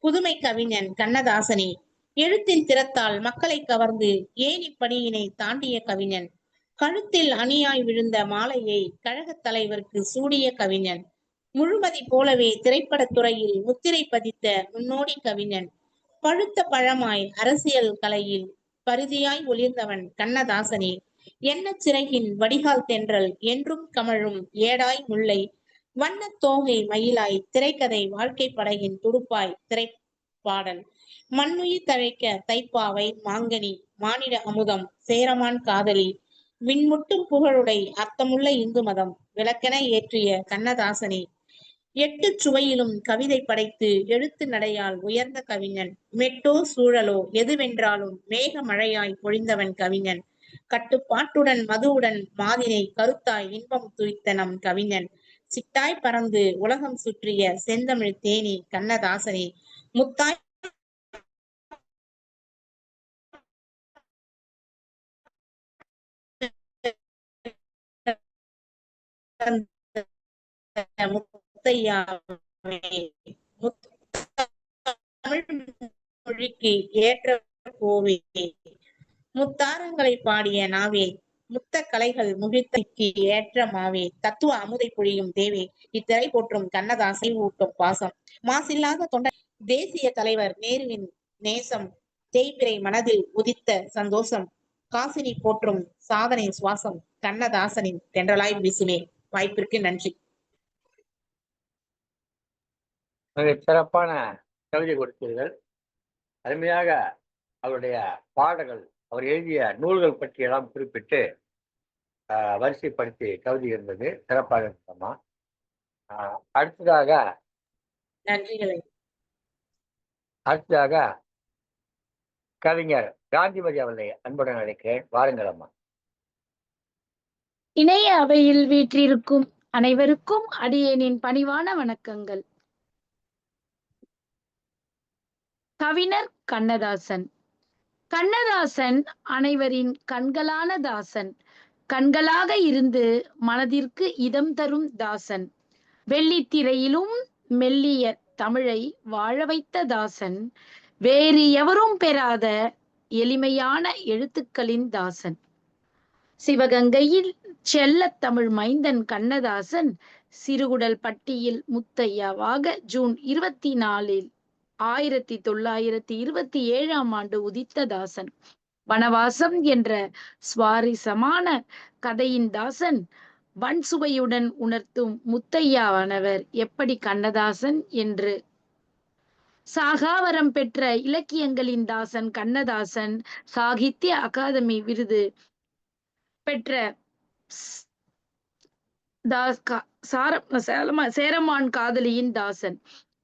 புதுமை கவிஞன் கண்ணதாசனே. எழுத்தின் திறத்தால் மக்களை கவர்ந்து ஏணிப்படியினை தாண்டிய கவிஞன். கழுத்தில் அணியாய் விழுந்த மாலையை கழகத் தலைவருக்கு சூடிய கவிஞன். முழுமதி போலவே திரைப்படத் துறையில் முத்திரை பதித்த முன்னோடி கவிஞன். பழுத்த பழமாய் அரசியல் கலையில் பரிதியாய் ஒளிர்ந்தவன் கண்ணதாசனே. எண்ணச் சிறகின் வடிகால் தென்றல் என்றும் கமழும் ஏடாய் முல்லை. வண்ணத் தோகை மயிலாய் திரைக்கதை வாழ்க்கை படகின் துடுப்பாய் திரைப்பாடல். மண்ணுயிர் தழைக்க தைப்பாவை மாங்கனி மானிட அமுதம் சேரமான் காதலி. விண்முட்டும் புகழுடை அர்த்தமுள்ள இந்து மதம் விளக்கென ஏற்றிய கண்ணதாசனே. 8 சுவையிலும் கவிதை படைத்து எழுத்து நடையால் உயர்ந்த கவிஞன். மெட்டோ சூழலோ எதுவென்றாலும் மேக மழையாய் பொழிந்தவன் கவிஞன். கட்டுப்பாட்டுடன் மதுவுடன் மாதினை கருத்தாய் இன்பம் துய்த்த நம் கவிஞன். சிட்டாய் பறந்து உலகம் சுற்றிய செந்தமிழ் தேனி கண்ணதாசனே. முத்தாய் முத்தையாவே. தமிழ் மொழிக்கு ஏற்ற கோவே. முத்தாரங்களை பாடிய நாவே. முத்த கலைகள் முகிழ்த்திக்கு ஏற்ற மாவே. தத்துவ அமுதை பொழியும் தேவே. இத்திரை போற்றும் கண்ணதாசை ஊட்டும் பாசம். மாசில்லாத தொண்ட தேசிய தலைவர் நேருவின் நேசம். தேய்பிரை மனதில் உதித்த சந்தோஷம். காசினி போற்றும் சாதனை சுவாசம் கண்ணதாசனின் தென்றலாய் வீசுமே. வாய்ப்பிற்கு நன்றி. மிக சிறப்பான கவிதை கொடுத்தீர்கள். அருமையாக அவருடைய பாடல்கள், அவர் எழுதிய நூல்கள் பற்றி எல்லாம் குறிப்பிட்டு வரிசைப்படுத்தி கவிதை இருந்தது. சிறப்பாக இருந்தோமா. அடுத்ததாக நன்றிகளை. கவிஞர் காந்திமதி அவர்களை அன்புடன் அழைக்கிறேன். வாருங்கள் அம்மா. இணைய அவையில் வீற்றிருக்கும் அனைவருக்கும் அடியேனின் பணிவான வணக்கங்கள். கவிஞர் கண்ணதாசன். கண்ணதாசன் அனைவரின் கண்களான தாசன். கண்களாக இருந்து மனதிற்கு இதம் தரும் தாசன். வெள்ளித்திரையிலும் மெல்லிய தமிழை வாழ வைத்த தாசன். வேறு எவரும் பெறாத எளிமையான எழுத்துக்களின் தாசன். சிவகங்கையில் செல்ல தமிழ் மைந்தன் கண்ணதாசன் சிறுகுடல் பட்டியில் முத்தையாவாக ஜூன் 24 1927 உதித்த தாசன். வனவாசம் என்ற சுவாரஸ்யமான கதையின் தாசன். வன்சுவையுடன் உணர்த்தும் முத்தையாவானவர் எப்படி கண்ணதாசன் என்று. சாகாவரம் பெற்ற இலக்கியங்களின் தாசன் கண்ணதாசன். சாகித்ய அகாதமி விருது பெற்ற சேரமான் காதலியின் தாசன்.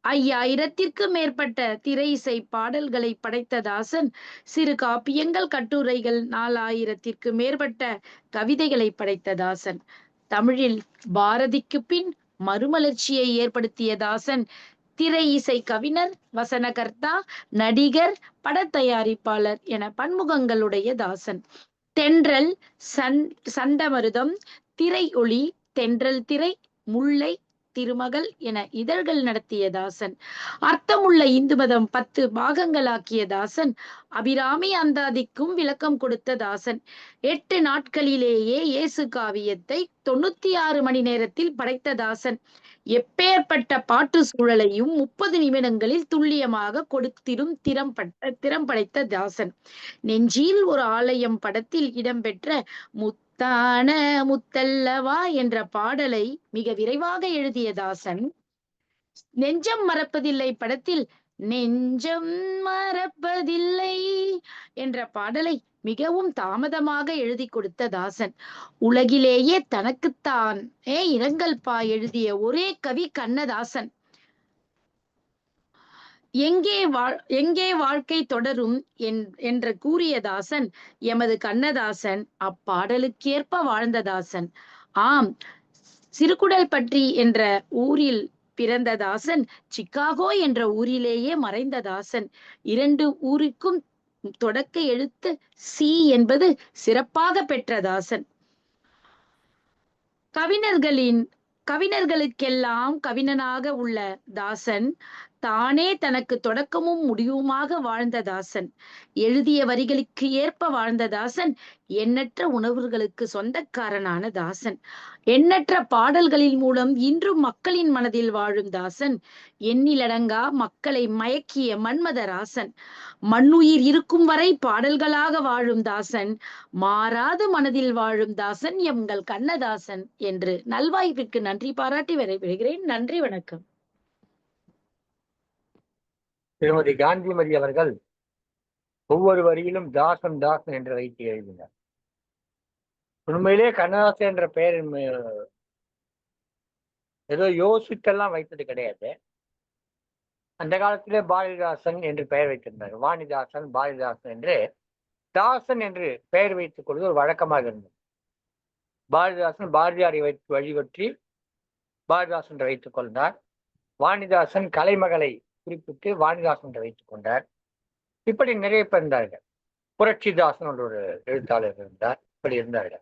5000க்கும் மேற்பட்ட திரை இசை பாடல்களை படைத்த தாசன். சிறு காப்பியங்கள், கட்டுரைகள், 4000க்கும் மேற்பட்ட கவிதைகளை படைத்த தாசன். தமிழில் பாரதிக்கு பின் மறுமலர்ச்சியை ஏற்படுத்திய தாசன். திரை இசை கவிஞர், வசனகர்த்தா, நடிகர், படத்தயாரிப்பாளர் என பன்முகங்களுடைய தாசன். தென்றல், சண்டமருதம், திரை ஒளி, தென்றல் திரை, முல்லை, திருமகள் என இதழ்கள் நடத்திய தாசன். அர்த்தமுள்ள இந்து மதம் 10 பாகங்களாக்கிய தாசன். அபிராமி அந்தாதிக்கும் விளக்கம் கொடுத்த தாசன். 8 நாட்களிலேயே இயேசு காவியத்தை 96 மணி நேரத்தில் படைத்த தாசன். எப்பேற்பட்ட பாட்டு சூழலையும் 30 நிமிடங்களில் துல்லியமாக கொடுத்திடும் திறம் படைத்த தாசன். நெஞ்சில் ஒரு ஆலயம் படத்தில் இடம்பெற்ற முத்தான முத்தல்லவா என்ற பாடலை மிக விரைவாக எழுதிய தாசன். நெஞ்சம் மறப்பதில்லை படத்தில் நெஞ்சம் மறப்பதில்லை என்ற பாடலை மிகவும் தாமதமாக எழுதி கொடுத்த தாசன். உலகிலேயே தனக்குத்தான் இரங்கல் பா எழுதிய ஒரே கவி கண்ணதாசன். எங்கே வாழ்க்கை தொடரும் என்று கூறிய தாசன் எமது கண்ணதாசன். அப்பாடலுக்கேற்ப வாழ்ந்த தாசன். ஆம், சிறுகுடல்பட்டி என்ற ஊரில் பிறந்த தாசன். சிக்காகோ என்ற ஊரிலேயே மறைந்த தாசன். 2 ஊருக்கும் தொடக்க எழுத்து சி என்பது சிறப்பாக பெற்ற தாசன். கவிஞர்களுக்கெல்லாம் கவிஞனாக உள்ள தாசன் தானே தனக்கு தொடக்கமும் முடிவுமாக வாழ்ந்த தாசன். எழுதிய வரிகளுக்கு ஏற்ப வாழ்ந்த தாசன். எண்ணற்ற உணர்வுகளுக்கு சொந்தக்காரனான தாசன். எண்ணற்ற பாடல்களின் மூலம் இன்றும் மக்களின் மனதில் வாழும் தாசன். எண்ணிலடங்கா மக்களை மயக்கிய மன்மதராசன். மண்ணுயிர் இருக்கும் வரை பாடல்களாக வாழும் தாசன். மாறாது மனதில் வாழும் தாசன் எங்கள் கண்ணதாசன் என்று நல்வாய்ப்பிற்கு நன்றி பாராட்டி விடைபெறுகிறேன். நன்றி, வணக்கம். திருமதி காந்திமதி அவர்கள் ஒவ்வொரு வரியிலும் தாசன் தாசன் என்று வைத்து எழுதினார். உண்மையிலே கண்ணதாசன் என்ற பெயர் ஏதோ யோசித்தெல்லாம் வைத்தது கிடையாது. அந்த காலத்திலே பாரதிதாசன் என்று பெயர் வைத்திருந்தார். வாணிதாசன், பாரதிதாசன் என்று தாசன் என்று பெயர் வைத்துக் கொள்வது ஒரு வழக்கமாக இருந்தது. பாரதிதாசன் பாரதியாரை வைத்து வழிபற்றி பாரதிதாசன் என்று வைத்துக் கொண்டார். வாணிதாசன் கலைமகளை குறிப்பிட்டு வாணிதாசன் என்று வைத்துக் கொண்டார். இப்படி நிறைய பேர் இருந்தார்கள். புரட்சிதாசன் ஒரு எழுத்தாளர் இருந்தார். இப்படி இருந்தார்கள்.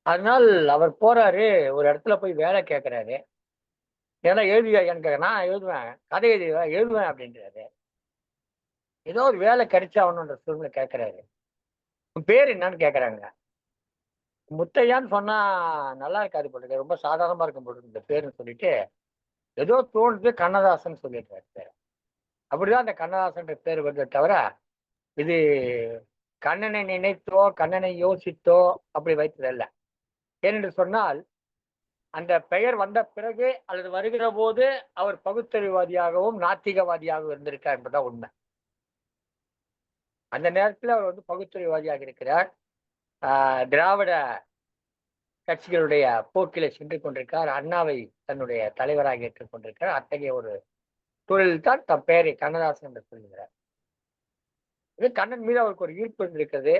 அதனால் அவர் போறாரு, ஒரு இடத்துல போய் வேலை கேட்கிறாரு. ஏன்னா எழுதியா எனக்கு, நான் எழுதுவேன், கதை எழுதுவேன் அப்படின்றாரு. ஏதோ ஒரு வேலை கிடைச்சாகணுன்ற சூழ்நிலை கேட்கிறாரு. உன் பேர் என்னன்னு கேட்கறாங்க. முத்தையான்னு சொன்னா நல்லா இருக்காது போட்டு, ரொம்ப சாதாரணமா இருக்கும் போட்டு இந்த பேருன்னு சொல்லிட்டு ஏதோ தோணுது கண்ணதாசன் சொல்லிடுறாரு பேர். அப்படிதான் அந்த கண்ணதாசன் பேர் வருதே தவிர இது கண்ணனை நினைத்தோ கண்ணனை யோசித்தோ அப்படி வைத்ததல்ல. ஏனென்று சொன்னால் அந்த பெயர் வந்த பிறகு அல்லது வருகிற போது அவர் பகுத்தறிவாதியாகவும் நாத்திகவாதியாகவும் இருந்திருக்கார் என்பதுதான் உண்மை. அந்த நேரத்தில் அவர் பகுத்தறிவாதியாக இருக்கிறார். திராவிட கட்சிகளுடைய போக்கில சென்று கொண்டிருக்கார். அண்ணாவை தன்னுடைய தலைவராக ஏற்றுக் கொண்டிருக்கிறார். அத்தகைய ஒரு தொழில் தான் தம் பெயரை கண்ணதாசன் என்று சொல்கிறார். இது கண்ணன் மீது அவருக்கு ஒரு ஈர்ப்பு இருந்திருக்கிறது.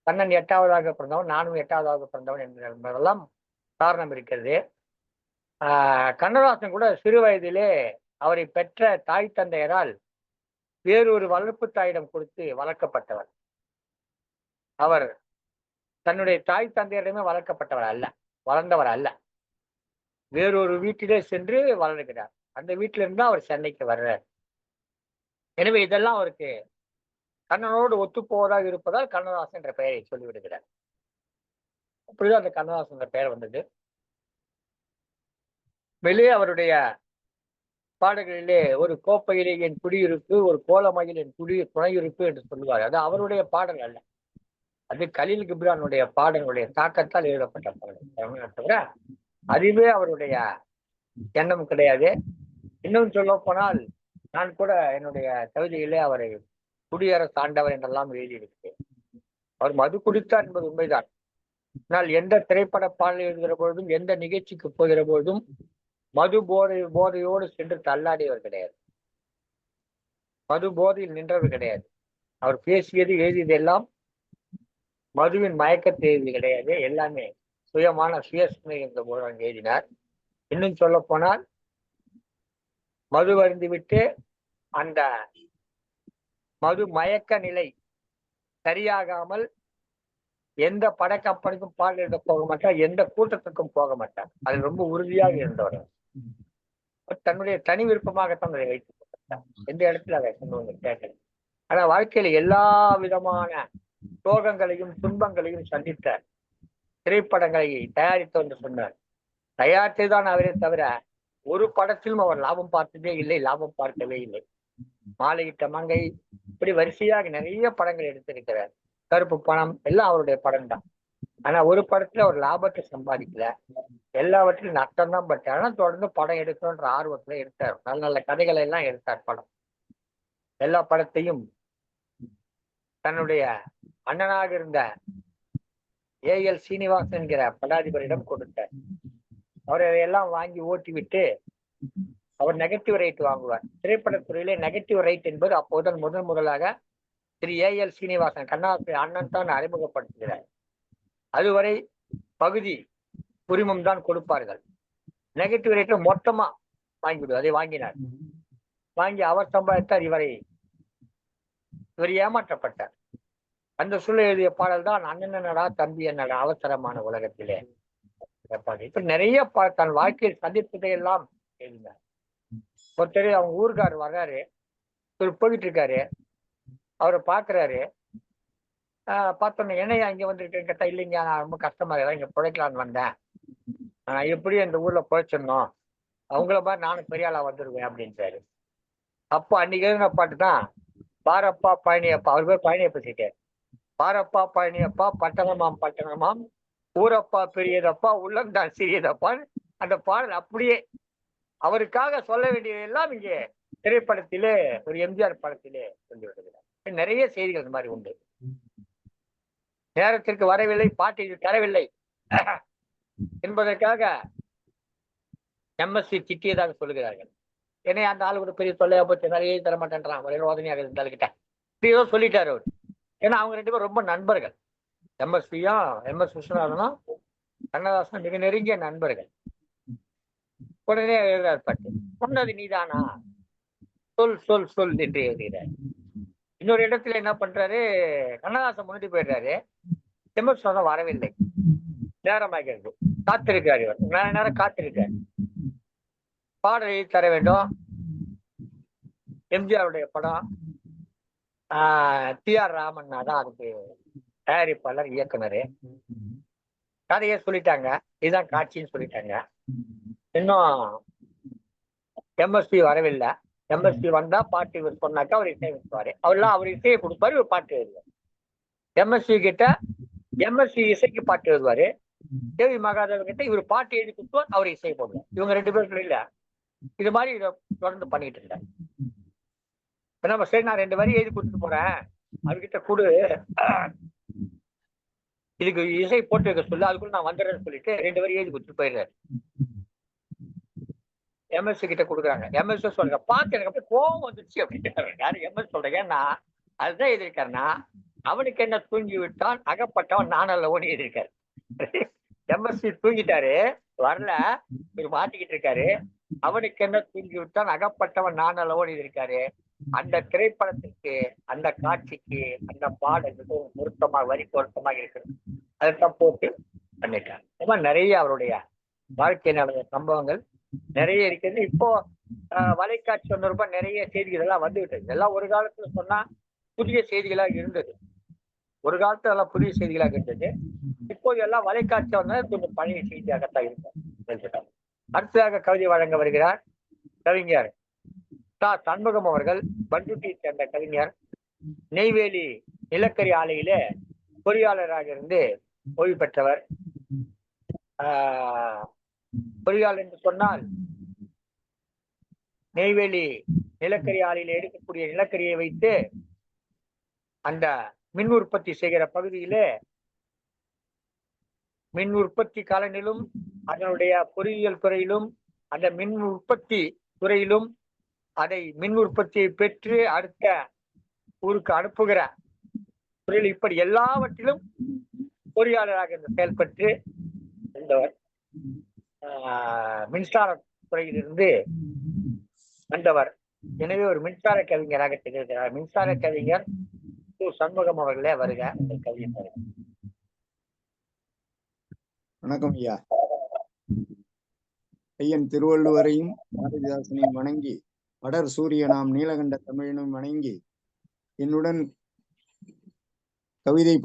கண்ணன் 8வதாக பிறந்தவன், நானும் 8வதாக பிறந்தவன் என்பதெல்லாம் காரணம் இருக்கிறது. கண்ணதாசன் கூட சிறு வயதிலே அவரை பெற்ற தாய் தந்தையரால் வேறொரு வளர்ப்பு தாயிடம் கொடுத்து வளர்க்கப்பட்டவர். அவர் தன்னுடைய தாய் தந்தையரிடமே வளர்க்கப்பட்டவர் அல்ல, வளர்ந்தவர் அல்ல. வேறொரு வீட்டிலே சென்று வளர்கிறார். அந்த வீட்டிலிருந்து அவர் சென்னைக்கு வர்றார். எனவே இதெல்லாம் அவருக்கு கண்ணனோடு ஒத்துப்போவதாக இருப்பதால் கண்ணதாசன் என்ற பெயரை சொல்லிவிடுகிறார். அப்படிதான் அந்த கண்ணதாசன் என்ற பெயர் வந்தது. வெளியே அவருடைய பாடல்களிலே ஒரு கோப்பையிலே என் குடியிருப்பு, ஒரு கோலமையில் என் துணையிருப்பு என்று சொல்லுவார். அது அவருடைய பாடல் அல்ல, அது கலீல் கிப்ரானுடைய பாடலுடைய தாக்கத்தால் எழுதப்பட்ட பாடல் தவிர அதுவே அவருடைய எண்ணம் கிடையாது. இன்னும் சொல்ல போனால் நான் கூட என்னுடைய கவிதையிலே அவரை குடியரசு ஆண்டவர் என்றெல்லாம் எழுதியிருக்கிறேன். அவர் மது குடித்தார் என்பது உண்மைதான். ஆனால் எந்த திரைப்பட பாடல் எழுதுகிற பொழுதும் எந்த நிகழ்ச்சிக்கு போகிற பொழுதும் மது போதையோடு சென்று தள்ளாடியவர் கிடையாது. மது போதையில் நின்றவர் கிடையாது. அவர் பேசியது எழுதியது எல்லாம் மதுவின் மயக்கத்தை எழுதி கிடையாது. எல்லாமே சுயமான சுயசினை என்ற போது அங்கு எழுதினார். இன்னும் சொல்ல போனால் மது அருந்திவிட்டு அந்த மது மயக்க நிலை சரியாகாமல் எந்த படக்கம்பெனிக்கும் பாடல் எழுத போக மாட்டார், எந்த கூட்டத்துக்கும் போக மாட்டார். அது ரொம்ப உறுதியாக இருந்தவர். தன்னுடைய தனி விருப்பமாகத்தான் அதை வைத்துக் கொண்டார். எந்த இடத்துல அதை சொன்னவங்க கேட்கல. ஆனா வாழ்க்கையில எல்லா விதமான சோகங்களையும் துன்பங்களையும் சந்தித்த திரைப்படங்களை தயாரித்தோம் என்று சொன்னார். தயாரித்ததுதான் அவரே தவிர ஒரு படத்திலும் அவர் லாபம் பார்த்ததே இல்லை, லாபம் பார்க்கவே இல்லை. மாலையிட்ட மங்கை இப்படி வரிசையாக நிறைய படங்கள் எடுத்திருக்கிறார். கருப்பு பணம் எல்லாம் அவருடைய படம் தான். ஆனா ஒரு படத்துல ஒரு லாபத்தை சம்பாதிக்கல, எல்லாவற்றிலும் நஷ்டம் தான் பட்டார். ஆனா தொடர்ந்து படம் எடுக்கணுன்ற ஆர்வத்துல எடுத்தார். நல்ல நல்ல கதைகளை எல்லாம் எடுத்தார். படம் எல்லா படத்தையும் தன்னுடைய அண்ணனாக இருந்த A.L. சீனிவாசன் என்கிற படாதிபரிடம் கொடுத்தார். அவர் அதையெல்லாம் வாங்கி ஓட்டி விட்டு அவர் நெகட்டிவ் ரைட் வாங்குவார். திரைப்படத்துறையிலே நெகட்டிவ் ரைட் என்பது அப்போதுதான் முதலாக திரு A.L. சீனிவாசன் கண்ணதாசன் அண்ணன் தான் அறிமுகப்படுத்துகிறார். அதுவரை பகுதி உரிமம் தான் கொடுப்பார்கள். நெகட்டிவ் ரைட்டை மொத்தமா வாங்கிவிடுவார். அதை வாங்கினார். வாங்கி அவர் சம்பாதித்தார். இவர் ஏமாற்றப்பட்டார். அந்த சொல்ல எழுதிய பாடல் தான் அண்ணன் என்னடா தம்பி என்னடா அவசரமான உலகத்திலே. இப்ப நிறைய தன் வாழ்க்கையில் சந்திப்பதை எல்லாம் எழுதினார். ஒருத்தர் அவங்க ஊருக்காரர் வர்றாரு, இவர் போயிட்டு இருக்காரு, அவரை பாக்குறாரு. பார்த்தோன்னே என்னையா இங்க வந்துருக்கேன்னு கேட்டா, இல்லைங்க நான் ரொம்ப கஷ்டமா இருக்கா, இங்க பிழைக்கலான்னு வந்தேன், எப்படி இந்த ஊர்ல பிழைச்சிடணும், அவங்கள மாதிரி நானும் பெரிய ஆளா வந்துருவேன் அப்படின்ட்டாரு. அப்போ அன்னைக்கு எழுதின பாட்டு தான் பாரப்பா பழனியப்பா. அவர் பேர் பழனியப்பா சீட்டார். பாரப்பா பழனியப்பா பட்டணமாம் பட்டணமாம் ஊரப்பா பெரியதப்பா உள்ளம்தான் சிறியதப்பான்னு அந்த பாடல் அப்படியே அவருக்காக சொல்ல வேண்டியதெல்லாம் இங்கே திரைப்படத்திலே ஒரு எம்ஜிஆர் படத்திலே சொல்லி வருகிறார். நிறைய செய்திகள் இந்த மாதிரி உண்டு. நேரத்திற்கு வரவில்லை, பாட்டு தரவில்லை என்பதற்காக எம்எஸ்சி திட்டியதாக சொல்லுகிறார்கள். என்னை அந்த ஆளு கூட பெரிய தொல்லையா போச்சு, நிறைய தர மாட்டேன்றான், ஒரே ரோதனையாக இருந்தாலுக்கிட்ட இப்படியோ சொல்லிட்டாரு அவர். ஏன்னா அவங்க 2 பேரும் ரொம்ப நண்பர்கள். எம்எஸ்பியும் எம்எஸ் விஸ்வநாதனும் கண்ணதாசனும் மிக நெருங்கிய நண்பர்கள். உடனே எழுதுறாரு பாட்டு, சொன்னது நீதானா, சொல் சொல் சொல் என்று எழுதுகிறார். இன்னொரு இடத்துல என்ன பண்றாரு, கண்ணதாசன் முன்னாடி போயிடுறாரு, எம்எஸ் விஸ்வநாதன் வரவில்லை, நேரமாகிறது, காத்திருக்காரு. இவர் நேரம் காத்திருக்காரு. பாடலை தர வேண்டும். எம்ஜிஆருடைய படம், டி.ஆர். ராமண்ணா தான் அதுக்கு தயாரிப்பாளர், இயக்குனர். கதையை சொல்லிட்டாங்க, இதுதான் காட்சின்னு சொல்லிட்டாங்க. இன்னும் எம்எஸ்பி வரவில்லை. எம்எஸ்பி வந்தா பாட்டு இவர் சொன்னாக்கா அவர் இசை வைப்பாரு, அவர் இசையை கொடுப்பாரு, இவர் பாட்டு எழுதுவார். எம்எஸ்சி கிட்ட எம்எஸ்சி இசைக்கு பாட்டு எழுதுவாரு, தேவி மகாதேவன் கிட்ட இவர் பாட்டு எழுதி கொடுத்துவார், அவர் இசை போடுவார். இவங்க 2 பேரும் இல்ல இது மாதிரி இதை தொடர்ந்து பண்ணிட்டு இருந்தார். நம்ம சரி நான் 2 வரி எழுதி கொடுத்துட்டு போறேன், அவர்கிட்ட கொடு, இதுக்கு இசை போட்டு வைக்க சொல்லு, அதுக்குள்ள நான் வந்துடுறேன்னு சொல்லிட்டு 2 வரி எழுதி கொடுத்துட்டு போயிடுறாரு. எம்எஸ்சி கிட்ட கொடுக்குறாங்க. எம்எஸ்சி சொல்ற பார்த்து எனக்கு அப்படியே கோபம் வந்துச்சு அப்படின்னு. யாரு எம்எஸ் சொல்றேன், ஏன்னா அதுதான் எழுதியிருக்காருன்னா, அவனுக்கு என்ன தூங்கி விட்டான் அகப்பட்டவன் நானல்லவோன்னு எழுதியிருக்காரு. எம்எஸ்சி தூங்கிட்டாரு, வரல, இவர் மாட்டிக்கிட்டு இருக்காரு. அவனுக்கு என்ன தூங்கி விட்டான் அகப்பட்டவன் நானல்லவோன்னு எழுதியிருக்காரு. அந்த திரைப்படத்திற்கு, அந்த காட்சிக்கு, அந்த பாடல் மிகவும் பொருத்தமாக, வரி பொருத்தமாக இருக்கிறது. அதைத்தான் போட்டு பண்ணிட்டார். இந்த மாதிரி நிறைய அவருடைய வாழ்க்கை நடந்த சம்பவங்கள் நிறைய இருக்கிறது. இப்போ வலைக்காட்சி சொன்னப்ப நிறைய செய்திகள் எல்லாம் வந்துவிட்டது. எல்லாம் ஒரு காலத்துல சொன்னா புதிய செய்திகளாக இருந்தது, ஒரு காலத்துல எல்லாம் புதிய செய்திகளாக இருந்தது. இப்போது எல்லாம் வலைக்காட்சி வந்தால் கொஞ்சம் பழைய செய்தியாகத்தான் இருக்கும். அடுத்ததாக கவிதை வழங்க வருகிறார் கவிஞர் சண்முகம் அவர்கள். பண்ருட்டியை சேர்ந்த கவிஞர், நெய்வேலி நிலக்கரி ஆலையில பொறியாளராக இருந்து ஓய்வு பெற்றவர். பொறியாளர் என்று சொன்னால் நெய்வேலி நிலக்கரி ஆலையில எடுக்கக்கூடிய நிலக்கரியை வைத்து அந்த மின் உற்பத்தி செய்கிற பகுதியிலே மின் உற்பத்தி கலனிலும் அதனுடைய பொறியியல் துறையிலும் அந்த மின் உற்பத்தி துறையிலும் அதை மின் உற்பத்தியை பெற்று அடுத்த ஊருக்கு அனுப்புகிற துறையில் இப்படி எல்லாவற்றிலும் பொறியாளராக செயல்பட்டு இருந்தவர். மின்சார துறையிலிருந்து வந்தவர். எனவே ஒரு மின்சார கவிஞராக திகழ்கிறார். மின்சார கவிஞர் சண்முகம் அவர்களே வருக. கவிஞர் வணக்கம் ஐயா. ஐயன் திருவள்ளுவரையும் பாரதிதாசனையும் வணங்கி, வடர் சூரியனாம் நீலகண்ட தமிழனும் வணங்கி, என்னுடன் கவிதை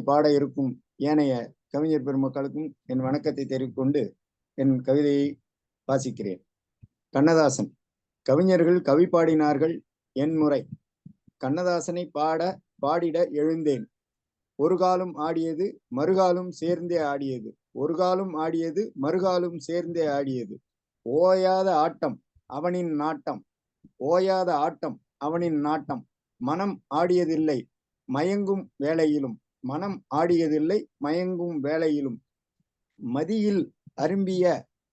பாட இருக்கும் ஏனைய கவிஞர் பெருமக்களுக்கும் என் வணக்கத்தை தெரிவித்துக்கொண்டு என் கவிதையை வாசிக்கிறேன். கண்ணதாசன். கவிஞர்கள் கவி பாடினார்கள், என் முறை கண்ணதாசனை பாடிட எழுந்தேன். ஒரு காலும் ஆடியது மறுகாலும் சேர்ந்தே ஆடியது, ஒரு காலும் ஆடியது மறுகாலும் சேர்ந்தே ஆடியது. ஓயாத ஆட்டம் அவனின் நாட்டம், ஓயாத ஆட்டம் அவனின் நாட்டம். மனம் ஆடியதில்லை மயங்கும் வேளையிலும், மனம் ஆடியதில்லை மயங்கும் வேளையிலும். மதியில் அரும்பிய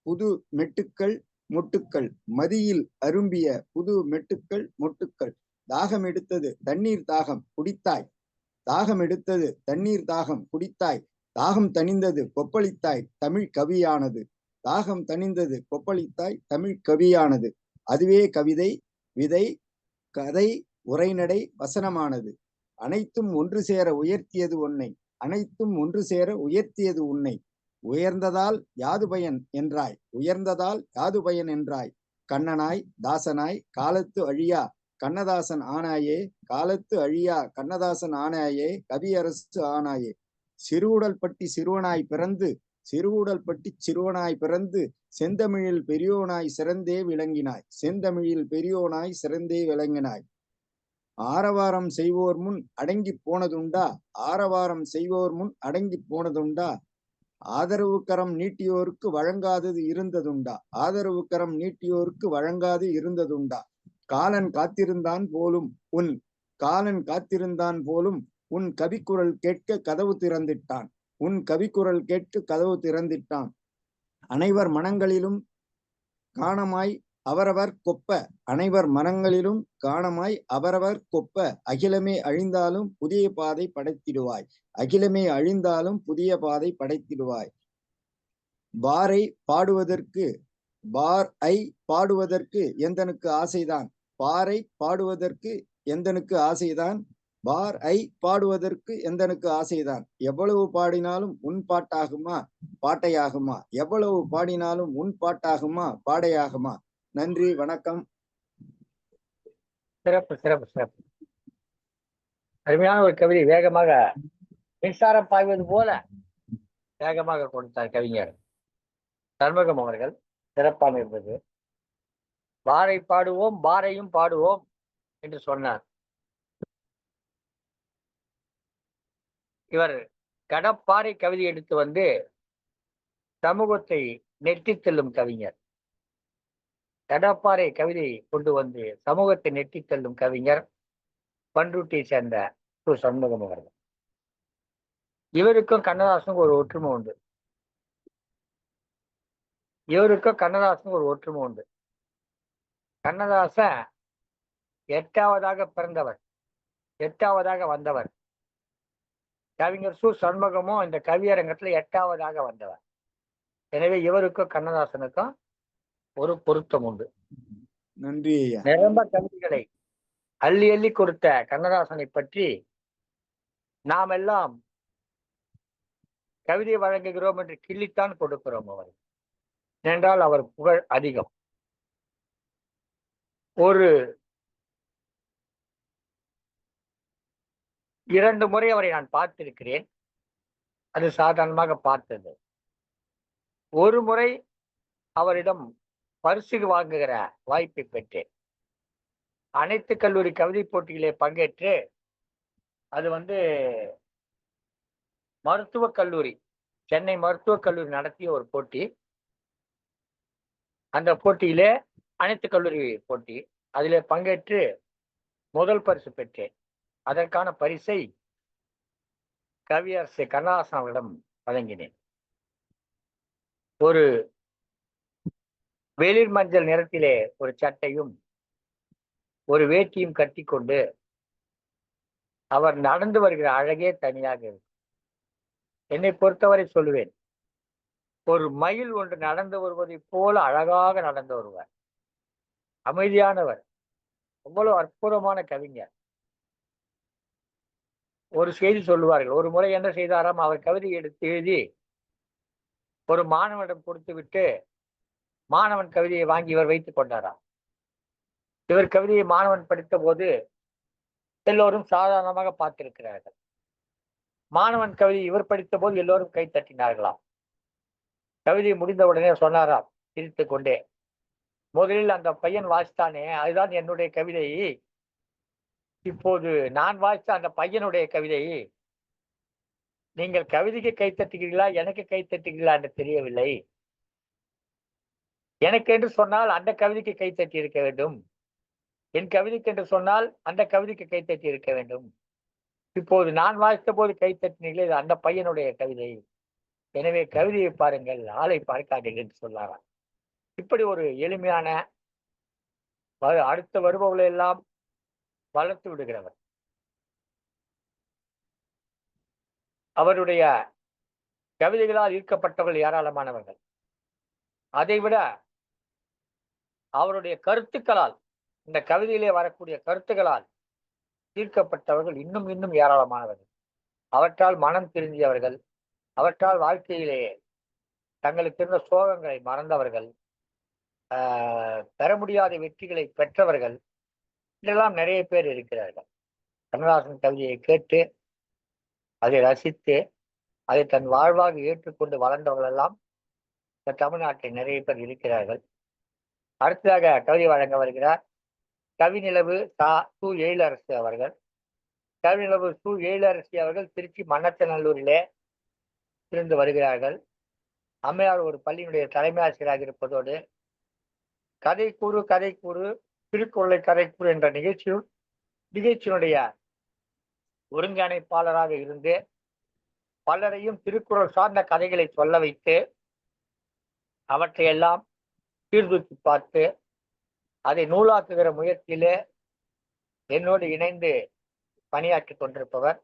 புது மெட்டுக்கள் மொட்டுக்கள், மதியில் அரும்பிய புது மெட்டுக்கள் மொட்டுக்கள். தாகம் எடுத்தது தண்ணீர் தாகம் குடித்தாய், தாகம் எடுத்தது தண்ணீர் தாகம் குடித்தாய். தாகம் தணிந்தது கொப்பளித்தாய் தமிழ் கவியானது, தாகம் தணிந்தது கொப்பளித்தாய் தமிழ் கவியானது. அதுவே கவிதை விதை கதை உரைநடை வசனமானது. அனைத்தும் ஒன்று சேர உயர்த்தியது உன்னை, அனைத்தும் ஒன்று சேர உயர்த்தியது உன்னை. உயர்ந்ததால் யாது பயன் என்றாய், உயர்ந்ததால் யாது பயன் என்றாய். கண்ணனாய் தாசனாய் காலத்து அழியா கண்ணதாசன் ஆனாயே, காலத்து அழியா கண்ணதாசன் ஆனாயே, கவியரசு ஆனாயே. சிறுவுடல்பட்டி சிறுவனாய் பிறந்து சிறுவுடல்பட்டி சிறுவனாய் பிறந்து செந்தமிழில் பெரியோனாய் சிறந்தே விளங்கினாய், செந்தமிழில் பெரியோனாய் சிறந்தே விளங்கினாய். ஆரவாரம் செய்வோர் முன் அடங்கி போனதுண்டா, ஆரவாரம் செய்வோர் முன் அடங்கி போனதுண்டா. ஆதரவு கரம் நீட்டியோருக்கு வழங்காதது இருந்ததுண்டா, ஆதரவு கரம் நீட்டியோருக்கு வழங்காது இருந்ததுண்டா. காலன் காத்திருந்தான் போலும் உன் காலன் காத்திருந்தான் போலும் உன் கவிக்குரல் கேட்க கதவு திறந்திட்டான், உன் கவிக்குரல் கேட்க கதவு திறந்திட்டான். அனைவர் மனங்களிலும் காணமாய் அவரவர் கொப்ப, அனைவர் மனங்களிலும் காணமாய் அவரவர் கொப்ப. அகிலமே அழிந்தாலும் புதிய பாதை படைத்திடுவாய், அகிலமே அழிந்தாலும் புதிய பாதை படைத்திடுவாய். பாரை பாடுவதற்கு பாடுவதற்கு எந்தனுக்கு ஆசைதான், பாரை பாடுவதற்கு எந்தனுக்கு ஆசைதான், பாடுவதற்கு எந்தனுக்கு ஆசைதான். எவ்வளவு பாடினாலும் உன் பாட்டாகுமா பாட்டையாகுமா, எவ்வளவு பாடினாலும் உன் பாட்டாகுமா பாடையாகுமா. நன்றி, வணக்கம். சிறப்பு சிறப்பு சிறப்பு. அருமையான ஒரு கவிதை. வேகமாக மின்சாரம் பாய்வது போல வேகமாக கொடுத்தார் கவிஞர் சண்முகம் அவர்கள். சிறப்பாக இருந்தது. பாரை பாடுவோம் பாரையும் பாடுவோம் என்று சொன்னார். இவர் கடப்பாறை கவிதை எடுத்து வந்து சமூகத்தை நெட்டி செல்லும் கவிஞர். கடப்பாறை கவிதை கொண்டு வந்து சமூகத்தை நெட்டி செல்லும் கவிஞர் பண்ருட்டியை சேர்ந்த சண்முகம் அவர்கள். இவருக்கும் கண்ணதாசனுக்கும் ஒரு ஒற்றுமை உண்டு. இவருக்கும் கண்ணதாசனுக்கும் ஒரு ஒற்றுமை உண்டு. கண்ணதாசன் 8வதாக பிறந்தவர், 8வதாக வந்தவர். கவிஞர் சண்முகமும் இந்த கவியரங்கத்துல 8வதாக வந்தவர். எனவே இவருக்கும் கண்ணதாசனுக்கும் ஒரு பொருத்தம் உண்டு. நன்றி. நிரம்ப கவிதைகளை அள்ளி அள்ளி கொடுத்த கண்ணதாசனை பற்றி நாம் எல்லாம் கவிதை வழங்குகிறோம் என்று கிள்ளித்தான் கொடுக்கிறோம் அவர். என்றால் அவர் புகழ் அதிகம். ஒரு 2 முறை அவரை நான் பார்த்திருக்கிறேன். அது சாதாரணமாக பார்த்தது. ஒரு முறை அவரிடம் பரிசு வாங்குகிற வாய்ப்பை பெற்றேன். அனைத்து கல்லூரி கவிதை போட்டியிலே பங்கேற்று, அது மருத்துவக் கல்லூரி, சென்னை மருத்துவக் கல்லூரி நடத்திய ஒரு போட்டி. அந்த போட்டியிலே அனைத்து கல்லூரி போட்டி, அதிலே பங்கேற்று முதல் பரிசு பெற்றேன். அதற்கான பரிசை கவியரசு கண்ணதாசன் அவர்களிடம் வழங்கினேன். ஒரு வெளிர் மஞ்சள் நிறத்திலே ஒரு சட்டையும் ஒரு வேட்டியும் கட்டி கொண்டு அவர் நடந்து வருகிற அழகே தனியாக இருக்கும். என்னை பொறுத்தவரை சொல்லுவேன், ஒரு மயில் ஒன்று நடந்து வருவதை போல அழகாக நடந்து வருவார். அமைதியானவர், அவ்வளவு அற்புதமான கவிஞர். ஒரு செய்தி சொல்லுவார்கள். ஒரு முறை என்ன செய்தாராம், அவர் கவிதை எடுத்து எழுதி ஒரு மாணவனிடம் கொடுத்து விட்டு மாணவன் கவிதையை வாங்கி இவர் வைத்துக் கொண்டாராம். இவர் கவிதையை மாணவன் படித்த போது எல்லோரும் சாதாரணமாக பார்த்திருக்கிறார்கள். மாணவன் கவிதை இவர் படித்த போது எல்லோரும் கை தட்டினார்களாம். கவிதை முடிந்தவுடனே சொன்னாராம் சிரித்து கொண்டே, முதலில் அந்த பையன் வாசித்தானே, அதுதான் என்னுடைய கவிதை. இப்போது நான் வாசித்த அந்த பையனுடைய கவிதை, நீங்கள் கவிதைக்கு கை தட்டுகிறீர்களா எனக்கு கை தட்டுகிறீர்களா என்று தெரியவில்லை. எனக்கு என்று சொன்னால் அந்த கவிதைக்கு கை தட்டி இருக்க வேண்டும், என் கவிதைக்கு என்று சொன்னால் அந்த கவிதைக்கு கை தட்டி இருக்க வேண்டும். இப்போது நான் வாசித்த போது கை தட்டினீர்களே, இது அந்த பையனுடைய கவிதை. எனவே கவிதையை பாருங்கள், ஆளை பார்க்காதீர்கள் என்று சொன்னாராம். இப்படி ஒரு எளிமையான, அடுத்த வருபவர்களை எல்லாம் வளர்த்து விடுகிறவர். அவருடைய கவிதைகளால் ஈர்க்கப்பட்டவர்கள் ஏராளமானவர்கள். அதைவிட அவருடைய கருத்துக்களால், இந்த கவிதையிலே வரக்கூடிய கருத்துக்களால் ஈர்க்கப்பட்டவர்கள் இன்னும் இன்னும் ஏராளமானவர்கள். அவற்றால் மனம் திருந்தியவர்கள், அவற்றால் வாழ்க்கையிலே தங்களுக்கு இருந்த சோகங்களை மறந்தவர்கள், பெற முடியாத வெற்றிகளை பெற்றவர்கள் இதெல்லாம் நிறைய பேர் இருக்கிறார்கள். கண்ணதாசன் கவிதையை கேட்டு அதை ரசித்து அதை தன் வாழ்வாக ஏற்றுக்கொண்டு வளர்ந்தவர்கள் எல்லாம் இந்த தமிழ்நாட்டில் நிறைய பேர் இருக்கிறார்கள். அடுத்ததாக கவிதை வழங்க வருகிறார் கவிநிலவு சு எழிலரசு அவர்கள். கவிநிலவு சு எழிலரசி அவர்கள் திருச்சி மண்ணச்சநல்லூரிலே இருந்து வருகிறார்கள். அம்மையார் ஒரு பள்ளியினுடைய தலைமை ஆசிரியராக இருப்பதோடு கதை கூறு திருக்குறளை கதை கூறு என்ற நிகழ்ச்சியினுடைய ஒருங்கிணைப்பாளராக இருந்து பலரையும் திருக்குறள் சார்ந்த கதைகளை சொல்ல வைத்து அவற்றையெல்லாம் சீர்தூக்கி பார்த்து அதை நூலாக்குகிற முயற்சியிலே என்னோடு இணைந்து பணியாற்றி கொண்டிருப்பவர்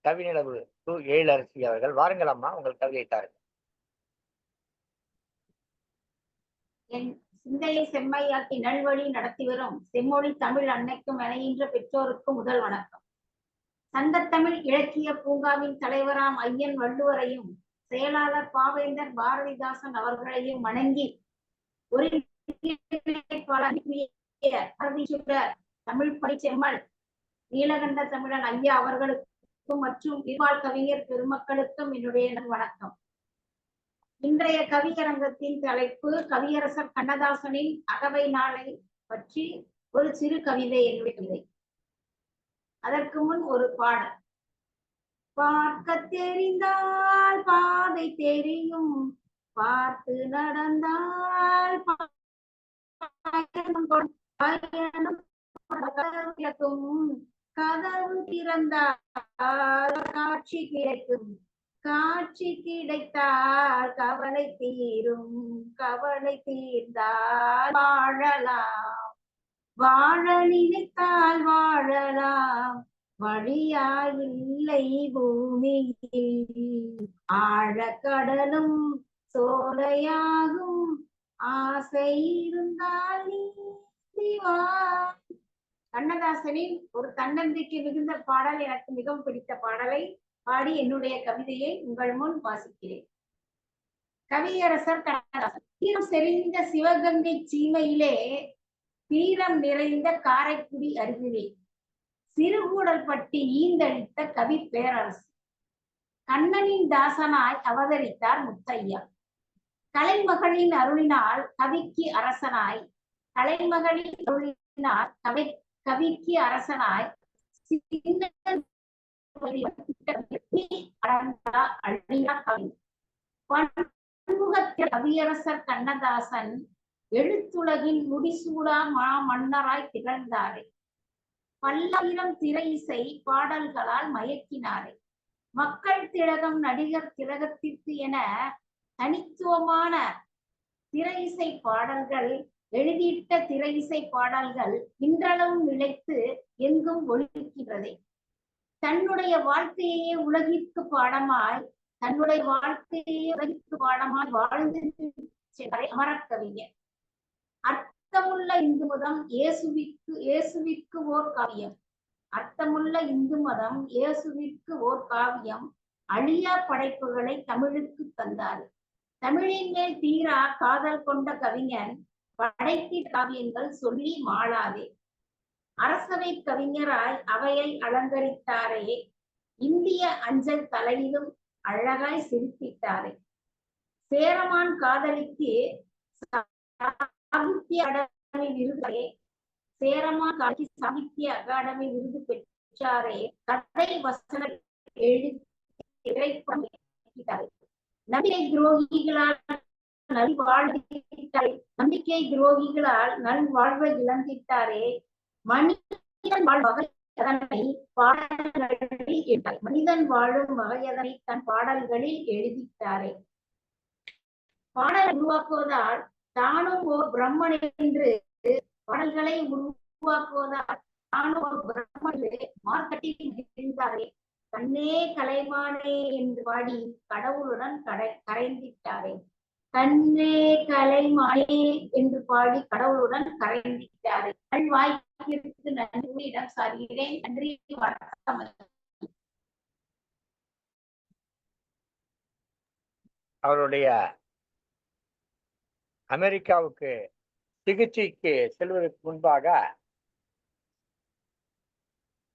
கவிநிலவு சு எழிலரசி அவர்கள். வாருங்கள் அம்மா, உங்கள் கவிதை தாருங்கள். என் சிந்தையை செம்மையாக்கி நல்வழி நடத்தி வரும் செம்மொழி தமிழ் அன்னைக்கும் இணைகின்ற பெற்றோருக்கும் முதல் வணக்கம். சங்கத்தமிழ் இலக்கிய பூங்காவின் தலைவராம் ஐயன் வள்ளுவரையும் செயலாளர் பாவேந்தர் பாரதிதாசன் அவர்களையும் வணங்கி ஒரு தமிழ் படைச்செம்மல் நீலகண்ட தமிழன் ஐயா அவர்களுக்கும் மற்றும் இவ்வாழ் கவிஞர் பெருமக்களுக்கும் என்னுடைய வணக்கம். இன்றைய கவியரங்கத்தின் தலைப்பு கவியரசர் கண்ணதாசனின் அகவை நாளை பற்றி ஒரு சிறு கவிதை என்னுடைய கவிதை. அதற்கு முன் ஒரு பாடல். பார்க்க தெரிந்தால் பாதை தெரியும், பார்த்து நடந்தால் கதவு திறந்தால் காட்சி கிடைக்கும், காட்சி கிடைத்தால் கவலை தீரும், கவலை தீர்ந்தால் வாழலாம், வாழ நினைத்தால் வாழலாம், வழியாயில்லை பூமியில், ஆழக்கடலும் சோலையாகும், ஆசை இருந்தால் நீவா. கண்ணதாசனின் ஒரு தன்னம்பிக்கை மிகுந்த பாடல் எனக்கு மிகவும் பிடித்த பாடலை பாடி என்னுடைய கவிதையை உங்கள் முன் வாசிக்கிறேன். கவியரசர் கண்ணதாசன். தீரம் செறிந்த சிவகங்கை சீமையிலே, தீரம் நிறைந்த காரைக்குடி அருகிலே, சிறுகூடல் பட்டி ஈந்தளித்த கவி பேரரசு. கண்ணனின் தாசனாய் அவதரித்தார் முத்தையா. கலைமகளின் அருளினால் கவிக்கு அரசனாய், கலைமகளின் அருளினால் கவிக்கு அரசனாய் கவியரசர் கண்ணதாசன் எழுத்துலகின் முடிசூடா மன்னராய் திகழ்ந்தாரே. பல்லாயிரம் திரை இசை பாடல்களால் மயக்கினாரே. மக்கள் திலகம் நடிகர் திலகத்திற்கு என தனித்துவமான திரை இசை பாடல்கள், எழுதியிட்ட திரை இசை பாடல்கள் இன்றளவும் நிலைத்து எங்கும் ஒலிக்கின்றதே. தன்னுடைய வாழ்க்கையே உலகிற்கு பாடமாய், தன்னுடைய வாழ்க்கையே உலகிற்கு பாடமாய் வாழ்ந்து அமரக்கவிஞர். அர்த்தமுள்ள இந்து மதம் இயேசுவிற்கு ஓர் காவியம், அர்த்தமுள்ள இந்து மதம் இயேசுவிற்கு ஓர் காவியம், அழியா படைப்புகளை தமிழுக்கு தந்தார். தமிழின் மேல் தீரா காதல் கொண்ட கவிஞன் படைத்தி காவியங்கள் சொல்லி மாளாதே. அரசவை கவிஞராய் அவையை அலங்கரித்தாரே. இந்திய அஞ்சல் தலையிலும் அழகாய் சிரித்திட்டாரே. சேரமான் காதலிக்கு சாகித்ய அகாடமி விருது, சேரமான் காட்சி சாகித்ய அகாடமி விருது பெற்றாரே. கதை வசன எழுதி நம்பிக்கை துரோகிகளால் நம்பிக்கை துரோகிகளால் நல்வாழ்வை இழந்திட்டாரே. மனிதன் மனிதன் வாழும் வகையதனை தன் பாடல்களில் எழுதிட்டாரே. பாடல் உருவாக்குவதால் தானும் ஓர் பிரம்மன் என்று, பாடல்களை உருவாக்குவதால் தானும் ஒரு பிரம்மன் மார்க்கெட்டில் இருந்தாரே. கண்ணே கலைமானே என்று பாடி கடவுளுடன் கரைந்திட்டாரே. கண்ணே கலைமானே என்று பாடி கடவுளுடன் கரைந்திட்டாரே. வாய்ப்பிற்கு நன்றி இடம் சார்கிறேன். நன்றி, வணக்கம். அவருடைய அமெரிக்காவுக்கு சிகிச்சைக்கு செல்வதற்கு முன்பாக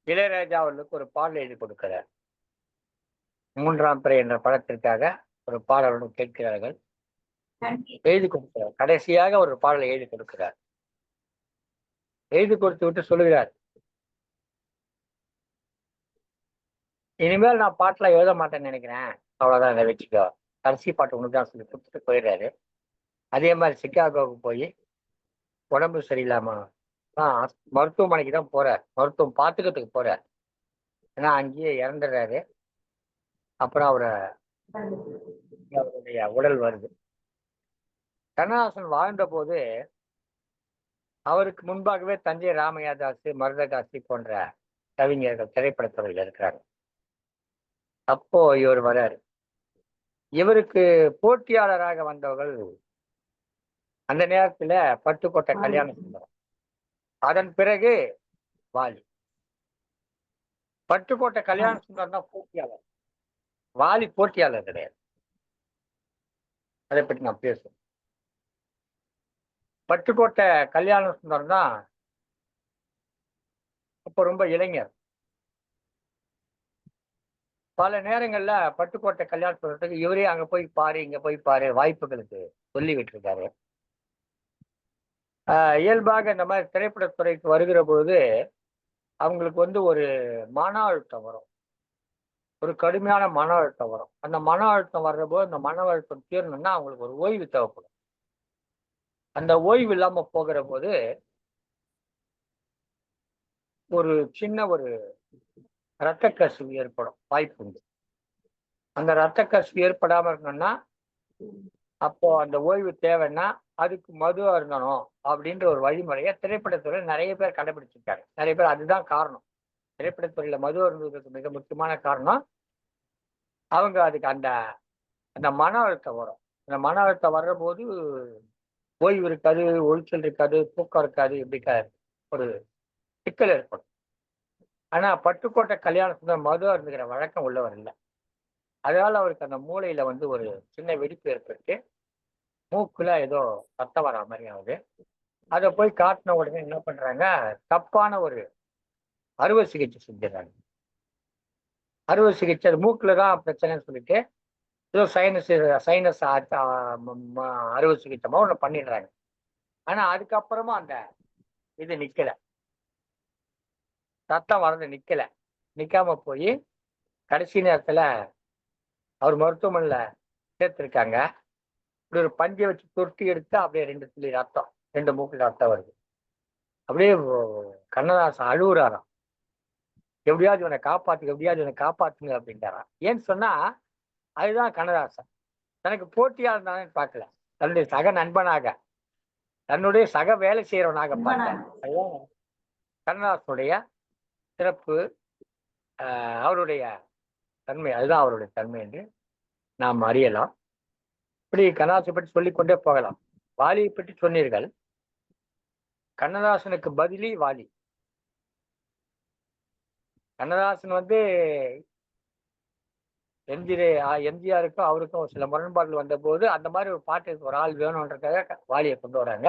இளையராஜா அவர்களுக்கு ஒரு பாடல் எழுதி கொடுக்கிறார். 3ஆம் பிறை என்ற படத்திற்காக ஒரு பாடலுடன் கேட்கிறார்கள். எழுதி கொடுக்கிறார். கடைசியாக ஒரு பாடலை எழுதி கொடுக்கிறார். எழுதி கொடுத்து விட்டு சொல்லுகிறார், இனிமேல் நான் பாட்டுல எழுத மாட்டேன்னு நினைக்கிறேன், அவ்வளவுதான், இதை வச்சுக்கோ, கடைசி பாட்டு உனக்கு தான் சொல்லி கொடுத்துட்டு போயிடுறாரு. அதே மாதிரி சிக்காகோவுக்கு போய் உடம்பு சரியில்லாம மருத்துவமனைக்கு தான் போறார், மருத்துவம் பார்த்துக்கிறதுக்கு போறார். ஏன்னா அங்கேயே இறந்துடுறாரு. அப்புறம் அவருடைய உடல் வருது. கண்ணதாசன் வாழ்ந்த போது அவருக்கு முன்பாகவே தஞ்சை ராமையாதாஸ், மருதகாசி போன்ற கவிஞர்கள் திரைப்படத்துறையில் இருக்கிறாங்க. அப்போ இவர் வர்றாரு. இவருக்கு போட்டியாளராக வந்தவர்கள் அந்த நேரத்துல பட்டுக்கோட்டை கல்யாண சுந்தரம், அதன் பிறகு வாலி. பட்டுக்கோட்டை கல்யாண சுந்தரம் தான் போட்டியாளர், வாலி போட்டியாளர் கிடையாது. அதை பற்றி நான் பேசுவேன். பட்டுக்கோட்டை கல்யாண சுந்தரம் தான் அப்போ ரொம்ப இளைஞர். பல நேரங்கள்ல பட்டுக்கோட்டை கல்யாண சுந்தரத்துக்கு இவரே அங்க போய் பாரு, இங்க போய் பாரு, வாய்ப்புகளுக்கு சொல்லி விட்டுருக்காரு. இயல்பாக இந்த மாதிரி திரைப்படத்துறைக்கு வருகிற பொழுது அவங்களுக்கு வந்து ஒரு மன அழுத்தம் வரும், ஒரு கடுமையான மன அழுத்தம் வரும். அந்த மன அழுத்தம் வர்ற போது அந்த மன அழுத்தம் தீரணும்னா அவங்களுக்கு ஒரு ஓய்வு தேவைப்படும். அந்த ஓய்வு இல்லாம போகிற போது ஒரு சின்ன ஒரு இரத்த கசிவு ஏற்படும் வாய்ப்பு உண்டு. அந்த இரத்த கசிவு ஏற்படாம இருக்கணும்னா அப்போ அந்த ஓய்வு தேவைன்னா அதுக்கு மது அருந்தணும் அப்படின்ற ஒரு வழிமுறையை திரைப்படத்துறையில் நிறைய பேர் கடைபிடிச்சிருக்காங்க. நிறைய பேர் அதுதான் காரணம். திரைப்படத்துறையில மது அருந்துவதற்கு மிக முக்கியமான காரணம் அவங்க அதுக்கு அந்த அந்த மன அழுத்தம் வரும். அந்த மன அழுத்தம் வர்ற போது ஓய்வு இருக்காது, ஒழிச்சல் இருக்காது, தூக்கம் இருக்காது, இப்படி ஒரு சிக்கல் ஏற்படும். ஆனா பட்டுக்கோட்டை கல்யாண சுந்தரம் மது அருந்துகிற வழக்கம் உள்ளவர் இல்லை. அதனால அவருக்கு அந்த மூளையில வந்து ஒரு சின்ன வெடிப்பு ஏற்பட்டு மூக்குல ஏதோ ரத்தம் வர மாதிரி ஆகுது. அதை போய் காட்டின உடனே என்ன பண்றாங்க, தப்பான ஒரு அறுவை சிகிச்சை செஞ்சிடறாங்க. அறுவை சிகிச்சை மூக்குல தான் பிரச்சனைன்னு சொல்லிட்டு ஏதோ சைனஸ் அறுவை சிகிச்சை ஒன்று பண்ணிடுறாங்க. ஆனா அதுக்கப்புறமா அந்த இது நிக்கல, ரத்தம் வர்றது நிக்கல. நிக்காம போய் கடைசி நேரத்துல அவர் மருத்துவமனையில சேர்த்திருக்காங்க. இப்படி ஒரு பஞ்சை வச்சு தொட்டி எடுத்து அப்படியே 2 துளி ரத்தம், 2 மூக்குல ரத்தம் வருது. அப்படியே கண்ணதாசன் அழுகுறாராம், எப்படியாவது இவனை காப்பாத்துங்க, எப்படியாவது இவனை காப்பாத்துங்க அப்படின்றாராம். ஏன்னு சொன்னா அதுதான் கண்ணதாசன். தனக்கு போட்டியாளர் தானே பார்க்கல, தன்னுடைய சக நண்பனாக, தன்னுடைய சக வேலை செய்யறவனாக பார்த்தார். அதுதான் கண்ணதாசனுடைய சிறப்பு, அவருடைய தன்மை. அதுதான் அவருடைய தன்மை என்று நாம் அறியலாம். இப்படி கண்ணதாசனை பற்றி சொல்லிக்கொண்டே போகலாம். வாலியை பற்றி சொன்னீர்கள். கண்ணதாசனுக்கு பதிலி வாலி. கண்ணதாசன் வந்து எம்ஜிஆருக்கும் அவருக்கும் சில முரண்பாடுகள் வந்த போது அந்த மாதிரி ஒரு பாட்டு ஒரு ஆள் வேணும்ன்றதுக்காக வாலியை கொண்டு வராங்க.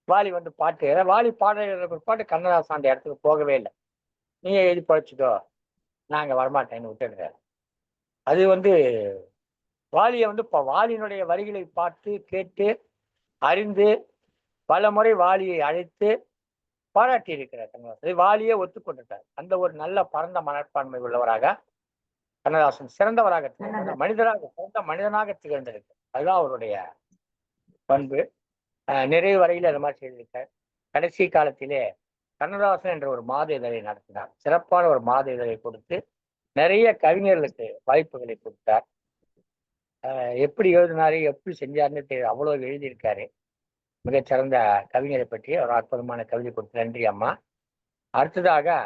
வாலி வந்து பாட்டு வாலி பாடுற பாட்டு கண்ணதாசன் அந்த இடத்துக்கு போகவே இல்லை. நீங்க எழுதி பழிச்சுக்கோ, நாங்க வரமாட்டேன்னு விட்டுடுறாரு. அது வந்து வாலியை வந்து வாலியினுடைய வரிகளை பார்த்து கேட்டு அறிந்து பல முறை வாலியை அழைத்து பாராட்டி இருக்கிறார் கண்ணதாசன். வாலியை ஒத்துக்கொண்டிருக்கார். அந்த ஒரு நல்ல பரந்த மனப்பான்மை உள்ளவராக கண்ணதாசன் சிறந்தவராக, மனிதராக, சிறந்த மனிதனாக திகழ்ந்திருக்கு. அதுதான் அவருடைய பண்பு. நிறைய வரையில் அது மாதிரி செய்திருக்கார். கடைசி காலத்திலே கண்ணதாசன் என்ற ஒரு மாத இதழை நடத்தினார். சிறப்பான ஒரு மாத இதழை கொடுத்து நிறைய கவிஞர்களுக்கு வாய்ப்புகளை கொடுத்தார். எப்படி எழுதினாரு, எப்படி செஞ்சாருன்னு தெரியும், அவ்வளவு எழுதியிருக்காரு. மிகச்சிறந்த கவிஞரை பற்றி ஒரு அற்புதமான கவிதை கொடுத்து நன்றி அம்மா. அடுத்ததாக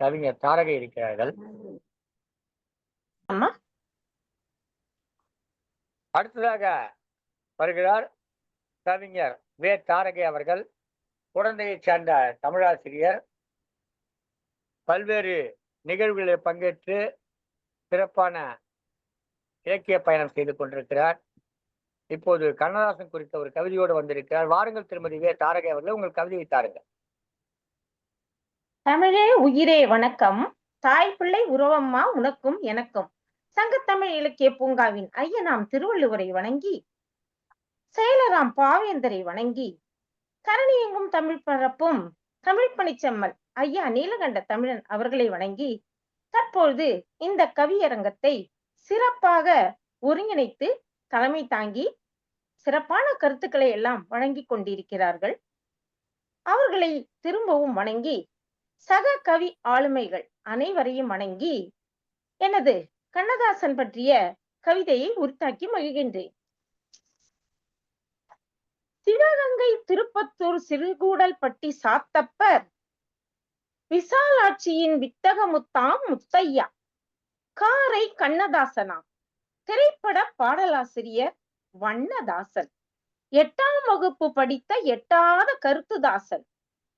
கவிஞர் தாரகை இருக்கிறார்கள். அடுத்ததாக வருகிறார் கவிஞர் வே தாரகை அவர்கள். குழந்தையைச் சேர்ந்த தமிழாசிரியர், பல்வேறு நிகழ்வுகளில் பங்கேற்று சிறப்பான இலக்கிய பயணம் செய்து கொண்டிருக்கிறார். இப்போது கண்ணதாசன் குறித்த ஒரு கவிதையோடு வந்திருக்கிறார். வாருங்கள் திருமதி வே தாரகை அவர்களே, உங்கள் கவிதையை தாருங்கள். தமிழே உயிரே வணக்கம். தாய் பிள்ளை உறவம்மா உனக்கும் எனக்கும். சங்கத்தமிழ் இலக்கிய பூங்காவின் ஐயனாம் திருவள்ளுவரை வணங்கி, செயலராம் பாவேந்தரை வணங்கி, கரணியெங்கும் தமிழ் பரப்பும் தமிழ் பணிச்செம்மல் ஐயா நீலகண்ட தமிழன் அவர்களை வணங்கி, தற்பொழுது இந்த கவியரங்கத்தை சிறப்பாக ஒருங்கிணைத்து தலைமை தாங்கி சிறப்பான கருத்துக்களை எல்லாம் வழங்கி கொண்டிருக்கிறார்கள். அவர்களை திரும்பவும் வணங்கி, சக கவி ஆளுமைகள் அனைவரையும் வணங்கி, எனது கண்ணதாசன் பற்றிய கவிதையை உரித்தாக்கி மகிழ்கின்றேன். சிவகங்கை திருப்பத்தூர் சிறுகூடல் பட்டி சாத்தப்பர் விசாலாட்சியின் வித்தகமுத்தாம் முத்தையா காரை கண்ணதாசனாம் திரைப்பட பாடலாசிரியர் வண்ணதாசன். 8ஆம் வகுப்பு படித்த எட்டாத கருத்துதாசன்.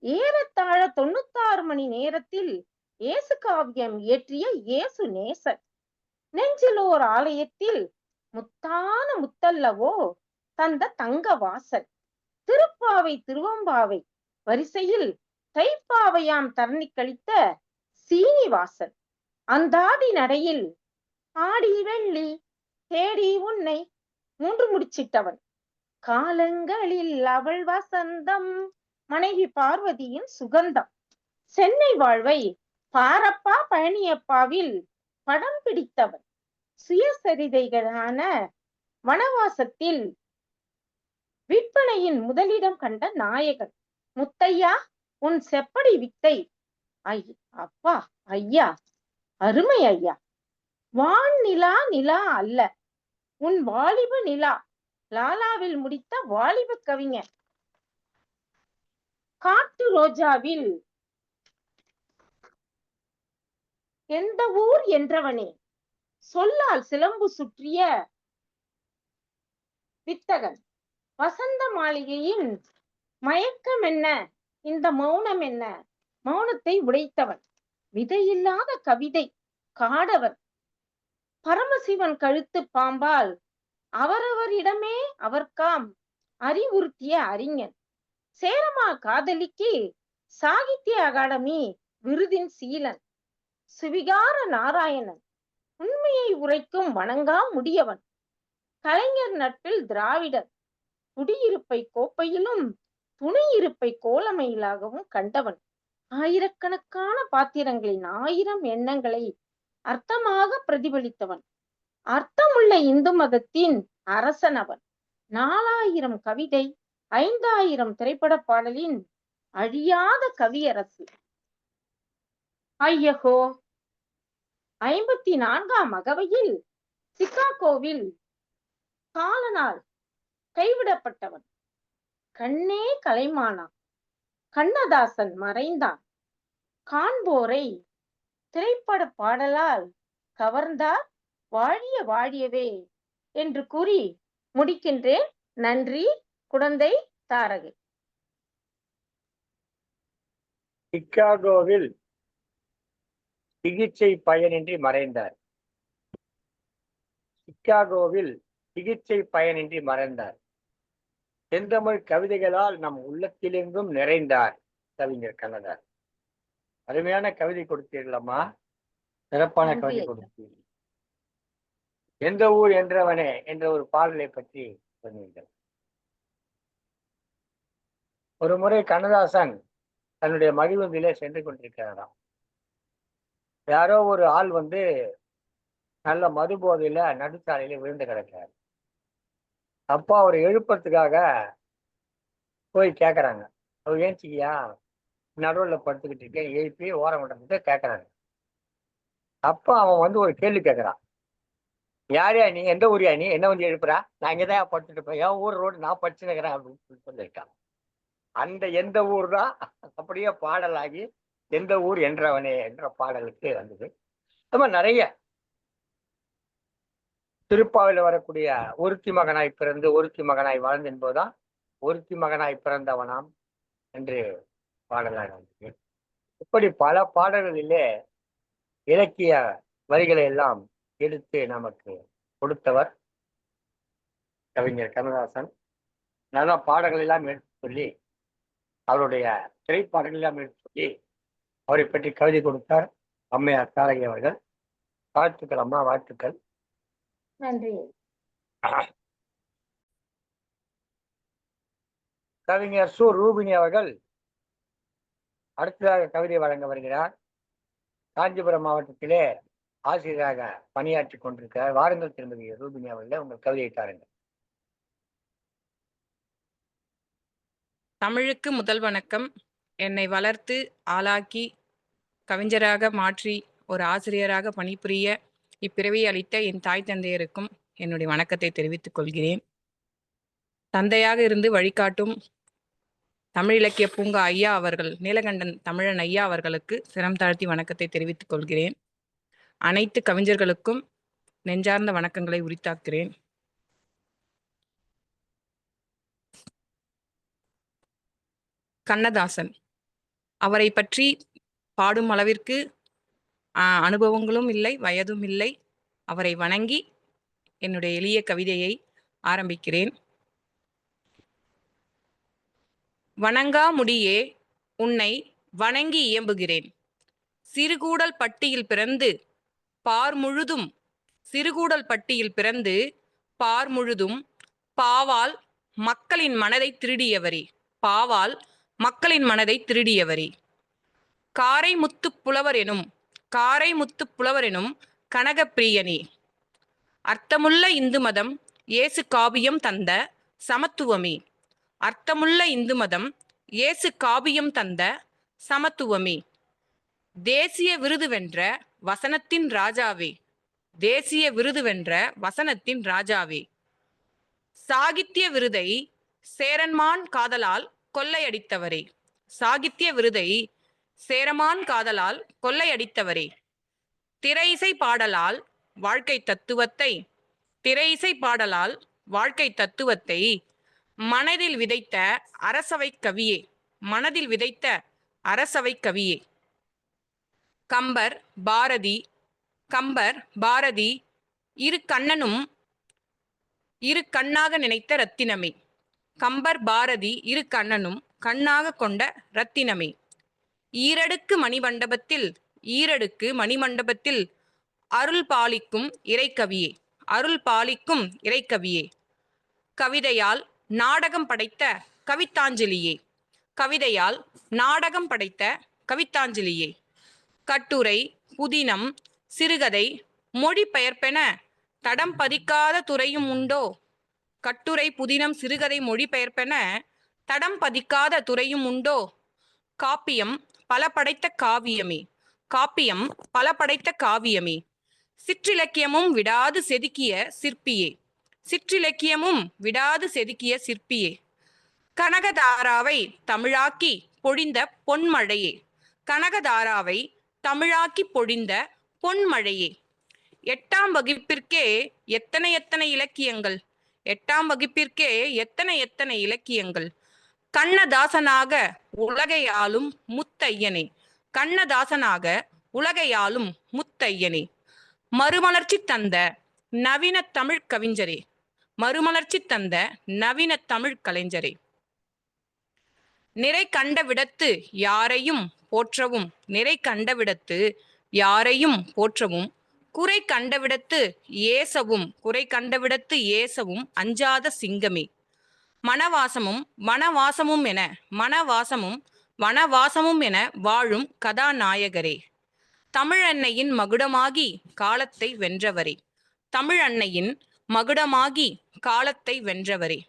ஏறத்தாழ 96 மணி நேரத்தில் இயேசு காவியம் இயற்றிய இயேசு நேசன். நெஞ்சிலோர் ஆலயத்தில் முத்தான முத்தல்லவோ தந்த தங்க வாசன். திருப்பாவை திருவம்பாவை வரிசையில் தைப்பாவையாம் தரணி கழித்த சீனிவாசன். அந்தாதி நடையில் ஆடி வெள்ளி தேடி உன்னை 3 முடிச்சிட்டவன். காலங்களில் அவள் வசந்தம் மனைவி பார்வதியின் சுகந்தம். சென்னை வாழ்வை பாரப்பா பழனியப்பாவில் படம் பிடித்தவன். சுயசரிதைகளான வனவாசத்தில் விற்பனையின் முதலிடம் கண்ட நாயகன். முத்தையா உன் செப்படி வித்தை அப்பா ஐயா அருமை ஐயா. வான் நிலா நிலா அல்ல உன் வாலிப நிலா. லாலாவில் முடித்த வாலிப கவிஞர். காட்டு ரோஜாவில் எந்த ஊர் என்றவனே சொல்லால் சிலம்பு சுற்றிய வித்தகன். வசந்த மாளிகையின் மயக்கம் என்ன, இந்த மௌனம் என்ன, மௌனத்தை உடைத்தவன். விதையில்லாத கவிதை காடவன். பரமசிவன் கழுத்து பாம்பால் அவரவரிடமே அவர்காம் அறிவுறுத்திய அறிஞன். சேரமா காதலிக்கு சாகித்ய அகாடமி விருதின் சீலன். சுவிகார நாராயணன். உண்மையை உரைக்கும் வணங்கா முடியவன். கலைஞர் நட்பில் திராவிடர். குடியிருப்பை கோப்பையிலும் துணை இருப்பை கோலமையிலாகவும் கண்டவன். ஆயிரக்கணக்கான பாத்திரங்களின் 1000 எண்ணங்களை அர்த்தமாக பிரதிபலித்தவன். அர்த்தமுள்ள இந்து மதத்தின் அரசனவன். 4000 கவிதை 5000 திரைப்பட பாடலின் அழியாத கவியரசு. ஐயகோ 54ஆம் அகவையில் சிகாகோவில் காலனால் கைவிடப்பட்டவன். கண்ணே கலைமானா. கண்ணதாசன் மறைந்தான். காண்போரை திரைப்பட பாடலால் கவர்ந்தார். வாழிய வாழியவே என்று கூறி முடிக்கின்றேன். நன்றி. குழந்தை தாரகை. சிகாகோவில் சிகிச்சை பயனின்றி மறைந்தார். சிகாகோவில் சிகிச்சை பயனின்றி மறைந்தார். செந்தமிழ் கவிதைகளால் நம் உள்ளத்திலெங்கும் நிறைந்தார் கவிஞர் கண்ணதாசன். அருமையான கவிதை கொடுத்தீர்களம்மா, சிறப்பான கவிதை கொடுத்தீர்கள். எந்த ஊர் என்றவனே என்ற ஒரு பாடலை பற்றி சொன்னீர்கள். ஒரு முறை கண்ணதாசன் தன்னுடைய மகிழ்வந்திலே சென்று கொண்டிருக்கிறாராம். யாரோ ஒரு ஆள் வந்து நல்ல மது போதையில நடுச்சாலையில விழுந்து கிடக்கிறார். அப்போ அவர் எழுப்புறதுக்காக போய் கேட்கறாங்க, அவர் ஏஞ்சிக்கியா, நடுவில் படுத்துக்கிட்டு இருக்கேன், எழுப்பி ஓரம் விடுறதுக்கு கேட்கறாங்க. அப்போ அவன் வந்து ஒரு கேள்வி கேட்கறான், யாரையா நீ, எந்த ஊரியா நீ, என்ன வந்து எழுப்புறா, நான் இங்கதான் படுத்துட்டு இருப்பேன், என் ஊர் ரோடு நான் படிச்சுக்கிறேன் அப்படின்னு சொல்லியிருக்கான். அந்த எந்த ஊர் தான் அப்படியே பாடலாகி எந்த ஊர் என்றவனே என்ற பாடலுக்கு வந்தது. ரொம்ப நிறைய திருப்பாவில வரக்கூடிய ஒருத்தி மகனாய் பிறந்து ஒருத்தி மகனாய் வாழ்ந்து என்பதுதான் ஒருத்தி மகனாய் பிறந்தவனாம் என்று பாடலாக வந்தது. இப்படி பல பாடல்களிலே இலக்கிய வரிகளை எல்லாம் எடுத்து நமக்கு கொடுத்தவர் கவிஞர் கண்ணதாசன் நல்ல பாடல்கள் எல்லாம் எடுத்து சொல்லி அவருடைய திரைப்பாடல்கள் எல்லாம் எடுத்து சொல்லி அவரை பற்றி கவிதை கொடுத்தார் அம்மையார் தாரகி அவர்கள். வாழ்த்துக்கள் அம்மா, வாழ்த்துக்கள். நன்றி. கவிஞர் சு ரூபினி அவர்கள் அடுத்ததாக கவிதை வழங்க வருகிறார். காஞ்சிபுரம் மாவட்டத்திலே ஆசிரியராக பணியாற்றி கொண்டிருக்கிறார். வாருங்கள் திருமதி ரூபினி அவர்களே, உங்கள் கவிதையை தாருங்கள். தமிழுக்கு முதல் வணக்கம். என்னை வளர்த்து ஆளாக்கி கவிஞராக மாற்றி ஒரு ஆசிரியராக பணிபுரிய இப்பிறவி அளித்த என் தாய் தந்தையருக்கும் என்னுடைய வணக்கத்தை தெரிவித்துக் கொள்கிறேன். தந்தையாக இருந்து வழிகாட்டும் தமிழ் இலக்கிய பூங்கா ஐயா அவர்கள், நீலகண்டன் தமிழன் ஐயா அவர்களுக்கு சிரம் தாழ்த்தி வணக்கத்தை தெரிவித்துக் கொள்கிறேன். அனைத்து கவிஞர்களுக்கும் நெஞ்சார்ந்த வணக்கங்களை உரித்தாக்குகிறேன். கண்ணதாசன் அவரை பற்றி பாடும் அளவிற்கு அனுபவங்களும் இல்லை, வயதும் இல்லை. அவரை வணங்கி என்னுடைய எளிய கவிதையை ஆரம்பிக்கிறேன். வணங்கா முடியே உன்னை வணங்கி இயம்புகிறேன். சிறுகூடல் பட்டியில் பிறந்து பார் முழுதும் சிறுகூடல் பட்டியில் பிறந்து பார் முழுதும் பாவால் மக்களின் மனதை திருடியவரே, பாவால் மக்களின் மனதை திருடியவரே. காரைமுத்து புலவர் எனும் கனகப்பிரியனே, அர்த்தமுள்ள இந்து மதம் இயேசு காவியம் தந்த சமத்துவமே, அர்த்தமுள்ள இந்து மதம் இயேசு காவியம் தந்த சமத்துவமே. தேசிய விருது வென்ற வசனத்தின் ராஜாவே, தேசிய விருது வென்ற வசனத்தின் ராஜாவே. சாகித்ய விருதை சேரன்மான் காதலால் கொள்ளையடித்தவரே, சாகித்ய விருதை சேரமான் காதலால் கொள்ளையடித்தவரே. திரையிசை பாடலால் வாழ்க்கை தத்துவத்தை, திரையிசை பாடலால் வாழ்க்கை தத்துவத்தை மனதில் விதைத்த அரசவை கவியே, மனதில் விதைத்த அரசவை கவியே. கம்பர் பாரதி இரு கண்ணனும் இரு கண்ணாக நினைத்த ரத்தினமே, கம்பர் பாரதி இரு கண்ணனும் கண்ணாக கொண்ட ரத்தினமே. ஈரடுக்கு மணிமண்டபத்தில் அருள் பாலிக்கும் இறைக்கவியே, அருள் பாலிக்கும் இறைக்கவியே. கவிதையால் நாடகம் படைத்த கவிதாஞ்சலியே, கவிதையால் நாடகம் படைத்த கவிதாஞ்சலியே. கட்டுரை, புதினம், சிறுகதை மொழிபெயர்ப்பென தடம் பதிக்காத துறையும் உண்டோ, கட்டுரை, புதினம், சிறுகதை மொழிபெயர்ப்பென தடம் பதிக்காத துறையும் உண்டோ. காப்பியம் பல படைத்த காவியமே, காப்பியம் பல படைத்த காவியமே. சிற்றிலக்கியமும் விடாது செதுக்கிய சிற்பியே, சிற்றிலக்கியமும் விடாது செதுக்கிய சிற்பியே. கனகதாராவை தமிழாக்கி பொழிந்த பொன்மழையே, கனகதாராவை தமிழாக்கி பொழிந்த பொன்மழையே. 8ஆம் வகுப்பிற்கே எத்தனை எத்தனை இலக்கியங்கள், 8ஆம் வகுப்பிற்கே எத்தனை இலக்கியங்கள். கண்ணதாசனாக உலகையாளும் முத்தையனே, கண்ணதாசனாக உலகையாளும் முத்தையனே. மறுமலர்ச்சி தந்த நவீன தமிழ் கவிஞரே, மறுமலர்ச்சி தந்த நவீன தமிழ் கலைஞரே. நிறை கண்ட விடத்து யாரையும் போற்றவும், நிறை கண்டவிடத்து யாரையும் போற்றவும், குறை கண்டவிடத்து ஏசவும் அஞ்சாத சிங்கமே. வனவாசமும் என வாழும் கதாநாயகரே. தமிழன்னையின் மகுடமாகி காலத்தை வென்றவரே, தமிழன்னையின் மகுடமாகி காலத்தை வென்றவரே.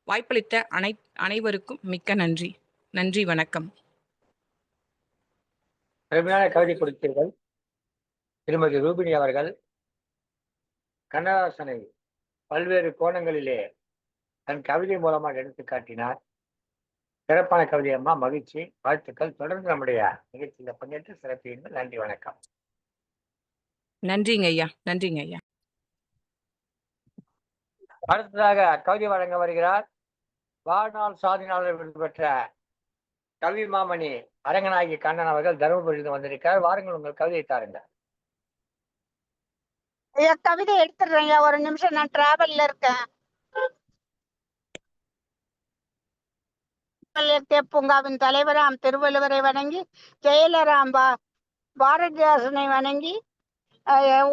வாய்ப்பளித்த அனைவருக்கும் மிக்க நன்றி. நன்றி, வணக்கம். அருமையான கவிதை கொடுத்தீர்கள் திருமதி ரூபினி அவர்கள். கண்ணதாசனை பல்வேறு கோணங்களிலே தன் கவிதை மூலமாக எடுத்து காட்டினார். சிறப்பான கவிதை அம்மா, மகிழ்ச்சி, வாழ்த்துக்கள். தொடர்ந்து நம்முடைய நிகழ்ச்சியில் பங்கேற்று சிறப்பியுங்கள். நன்றி, வணக்கம். நன்றிங்க ஐயா, நன்றிங்க ஐயா. அடுத்ததாக கவிதை வழங்க வருகிறார் வாழ்நாள் சாதனையாளர் விருது பெற்ற கல்வி மாமணி அரங்கநாயகி கண்ணன் அவர்கள். தருமபுரியிலிருந்து வந்திருக்கார். வாருங்கள், உங்கள் கவிதையை தாருங்கள். கவிதை எடுத்துடுறேங்க, ஒரு நிமிஷம், நான் டிராவல்ல இருக்கேன். இலக்கிய பூங்காவின் தலைவராம் திருவள்ளுவரை வணங்கி, செயலராம் பாரதிதாசனை வணங்கி,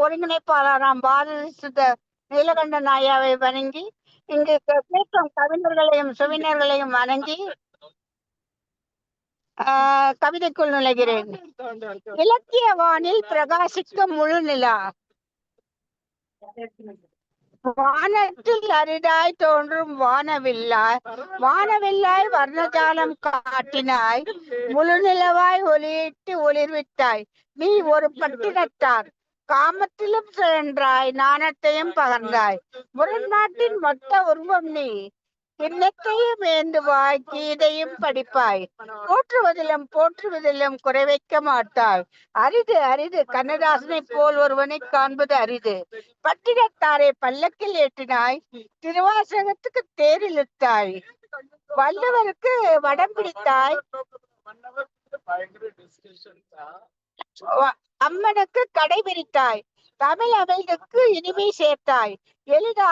ஒருங்கிணைப்பாளராம் பாரதி நீலகண்ட நாயாவை வணங்கி, இங்கு கேட்கும் கவிஞர்களையும் சுவிஞர்களையும் வணங்கி கவிதைக்குள் நுழைகிறேன். இலக்கிய வானில் பிரகாசிக்கும் முழு நிலா, வானத்தில் அரிதாய் தோன்றும் வானவில்லாய் வர்ணஜாலம் காட்டினாய், முழு நிலவாய் ஒளியிட்டு ஒளிர்வித்தாய். நீ ஒரு பட்டினத்தார், காமத்திலும் சுழன்றாய், நாணத்தையும் பகர்ந்தாய். முரண்நாட்டின் மொத்த உருவம் நீ, கிண்ணத்தையும் ஏந்துவாய், கீதையும் படிப்பாய். போற்றுவதிலும் குறை வைக்க மாட்டாய். அரிது கண்ணதாசனை போல் ஒருவனை காண்பது அரிது. பட்டினத்தாரை பல்லக்கில் ஏற்றினாய், திருவாசகத்துக்கு தேர் இழுத்தாய். வள்ளுவருக்கு வடம் பிடித்தாய், அம்மனுக்கு கடை விரித்தாய். தமிழ் அவைகளுக்கு இனிமை சேர்த்தாய். எளிதா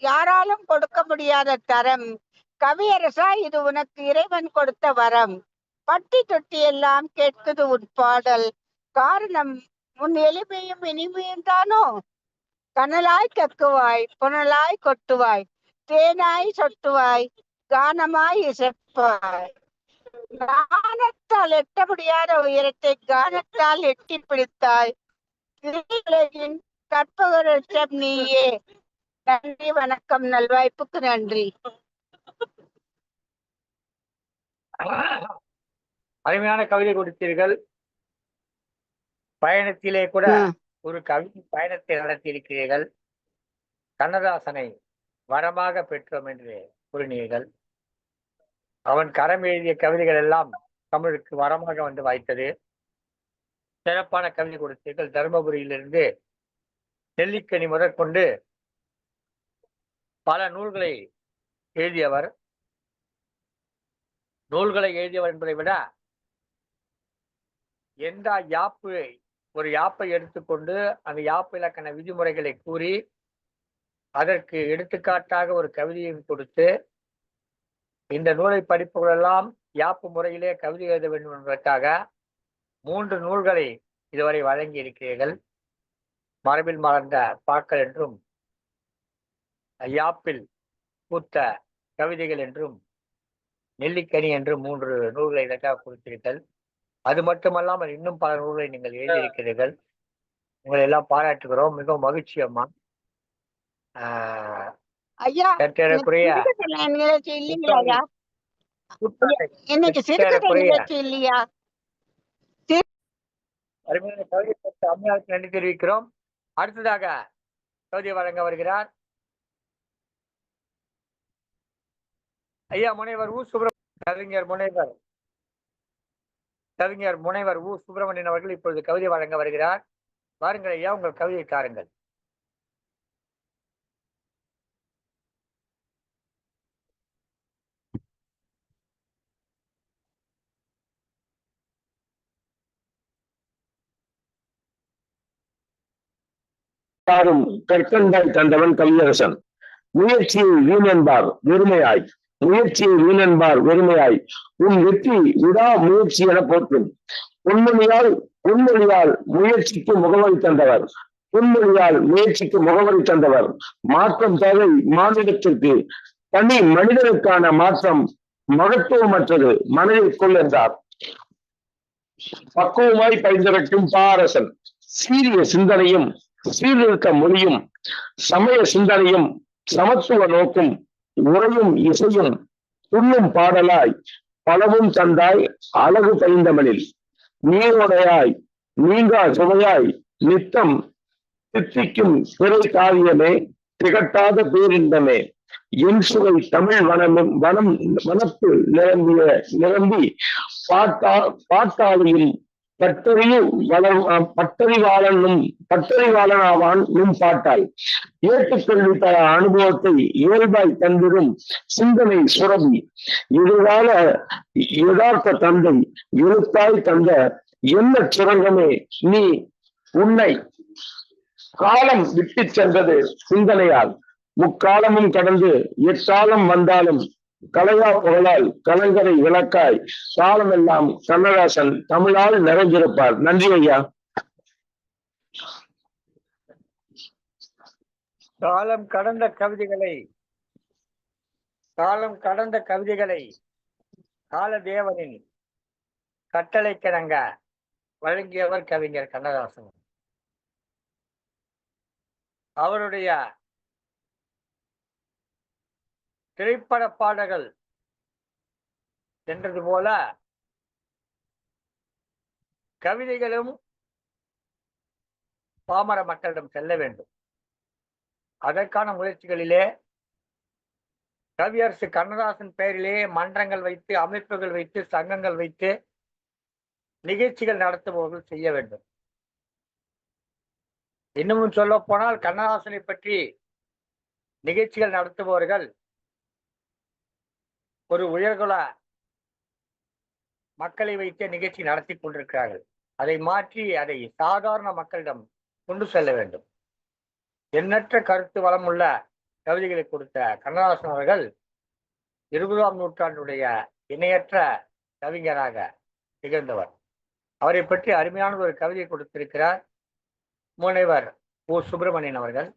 யாராலும் கொடுக்க முடியாத தரம். கவியரசா, இது உனக்கு இறைவன் கொடுத்த வரம். பட்டி தொட்டி எல்லாம் கேட்குது உன் பாடல், காரணம் உன் எளிமையும் இனிமையும் தானோ. கனலாய் கக்குவாய், புனலாய் கொட்டுவாய், தேனாய் சொட்டுவாய், கானமாய் இசைப்பாய். கானத்தால் எட்ட முடியாத உயரத்தை கானத்தால் எட்டி பிடித்தாய். உலகின் கற்பகரட்சம் நீயே. நன்றி, வணக்கம், நல்வாய்ப்புக்கு நன்றி. அருமையான கவிதை கொடுத்தீர்கள். பயணத்திலே கூட ஒரு கவிதை பயணத்தை நடத்தியிருக்கிறீர்கள். கண்ணதாசனை வரமாக பெற்றோம் என்று கூறினீர்கள். அவன் கரம் எழுதிய கவிதைகள் எல்லாம் தமிழுக்கு வரமாக வந்து வாய்த்தது. சிறப்பான கவிதை கொடுத்தீர்கள். தருமபுரியிலிருந்து நெல்லிக்கனி முதற்கொண்டு பல நூல்களை எழுதியவர். நூல்களை எழுதியவர் என்பதை விட எந்த ஒரு யாப்பை எடுத்துக்கொண்டு அந்த யாப்பு இலக்கண விதிமுறைகளை கூறி அதற்கு எடுத்துக்காட்டாக ஒரு கவிதையும் கொடுத்து, இந்த நூலை படிப்பவர்களெல்லாம் யாப்பு முறையிலே கவிதை எழுத வேண்டும் என்பதற்காக 3 நூல்களை இதுவரை வழங்கி இருக்கிறீர்கள். மரபில் மலர்ந்த பாக்கள் என்றும், யாப்பில் பூத்த கவிதைகள் என்றும், நெல்லிக்கனி என்று 3 நூல்களை இதற்காக கொடுத்தீர்கள். அது மட்டுமல்லாமல் இன்னும் பல நூல்களை நீங்கள் எழுதியிருக்கிறீர்கள். உங்களை எல்லாம் பாராட்டுகிறோம். மிகவும் மகிழ்ச்சி அம்மா. அருமையான கவிதை அம்மையாருக்கு நன்றி தெரிவிக்கிறோம். அடுத்ததாக கவிதை வழங்க வருகிறார் ஐயா முனைவர் கவிஞர் முனைவர் உ சுப்பிரமணியன் அவர்கள் இப்பொழுது கவிதை வழங்க வருகிறார். வாருங்கள் ஐயா, உங்கள் கவிதை தாருங்கள். கற்கண்டாய் தந்தவன் கவியரசன். முயற்சியை வீணென்பார் வெறுமையாய், உன் வெற்றி விடா முயற்சி என போற்றும். பொன்மொழியால் முயற்சிக்கு முகவரி தந்தவர். மாற்றம் தேவை மாநிலத்திற்கு, தனி மனிதனுக்கான மாற்றம் மகத்துவமற்றது, மனதில் கொள் என்றார். பக்குவமாய் பயிர்ந்திருக்கும் பாரசன். சீரிய சிந்தனையும் சீர்திருத்த மொழியும், சமய சிந்தனையும் சமத்துவ நோக்கும், உரையும் இசையும் துண்ணும் பாடலாய் பலவும் தந்தாய் அழகு பைந்தமிழில். நீரோடையாய் நீங்கா சுவையாய் நித்தம் தித்திக்கும் பிறை காவியமே, திகட்டாத பேரின்பமே. என் சுவை தமிழ் வனப்பு நிரம்பி பாட்டாளியும் பட்டறிவாளனாவான் நும் பாட்டால். ஏற்றுக்கல்வி தர அனுபவத்தை இயல்பாய் தந்திடும் சிந்தனை சுரபி. எதிர்கால யதார்த்த தந்தை எழுத்தாய் தந்த என்ன சுரங்கமே நீ. உன்னை காலம் விட்டு சென்றது சிந்தனையால். முக்காலமும் கடந்து எக்காலம் வந்தாலும் கலையா புகழால் கலைஞரை விளக்காய் காலமெல்லாம் கண்ணதாசன் தமிழால் நிறைந்திருப்பார். நன்றி ஐயா. காலம் கடந்த கவிதைகளை காலதேவனின் கட்டளைக்கிணங்க வழங்கியவர் கவிஞர் கண்ணதாசன். அவருடைய திரைப்பட பாடல்கள் சென்றது போல கவிதைகளும் பாமர மக்களிடம் செல்ல வேண்டும். அதற்கான முயற்சிகளிலே கவியரசு கண்ணதாசன் பெயரிலே மன்றங்கள் வைத்து, அமைப்புகள் வைத்து, சங்கங்கள் வைத்து நிகழ்ச்சிகள் நடத்துபவர்கள் செய்ய வேண்டும். இன்னமும் சொல்ல போனால் கண்ணதாசனை பற்றி நிகழ்ச்சிகள் நடத்துபவர்கள் ஒரு உயர்குல மக்களை வைத்து நிகழ்ச்சி நடத்தி கொண்டிருக்கிறார்கள். அதை மாற்றி அதை சாதாரண மக்களிடம் கொண்டு செல்ல வேண்டும். எண்ணற்ற கருத்து வளமுள்ள கவிதைகளை கொடுத்த கண்ணதாசன் அவர்கள் 20ஆம் நூற்றாண்டுடைய இணையற்ற கவிஞராக திகழ்ந்தவர். அவரை பற்றி அருமையான ஒரு கவிதை கொடுத்திருக்கிறார் முனைவர் ஓ. சுப்பிரமணியன் அவர்கள்.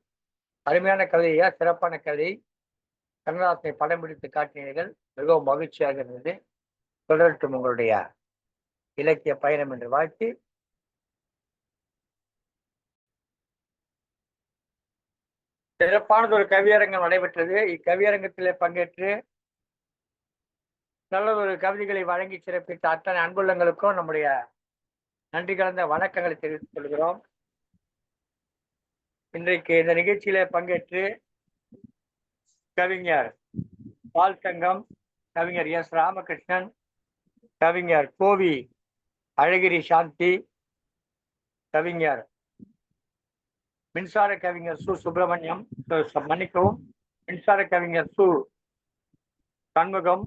அருமையான கவிதையா, சிறப்பான கவிதை. கண்ணதாசனை படம் பிடித்து காட்டினீர்கள், மிகவும் மகிழ்ச்சியாக இருந்தது. தொடரட்டும் உங்களுடைய இலக்கிய பயணம் என்று வாழ்த்தி சிறப்பானது ஒரு கவியரங்கம் நடைபெற்றது. இக்கவியரங்கத்திலே பங்கேற்று நல்லதொரு கவிதைகளை வழங்கி சிறப்பித்த அத்தனை அன்புள்ளங்களுக்கும் நம்முடைய நன்றி கலந்த வணக்கங்களை தெரிவித்துக் கொள்கிறோம். இன்றைக்கு இந்த நிகழ்ச்சியில பங்கேற்று கவிஞர் பால் சங்கம், கவிஞர் எஸ். ராமகிருஷ்ணன், கவிஞர் கோவி அழகிரி சாந்தி, கவிஞர் மின்சார கவிஞர் சு. சுப்பிரமணியம், மன்னிக்கவும், மின்சார கவிஞர் சு. சண்முகம்,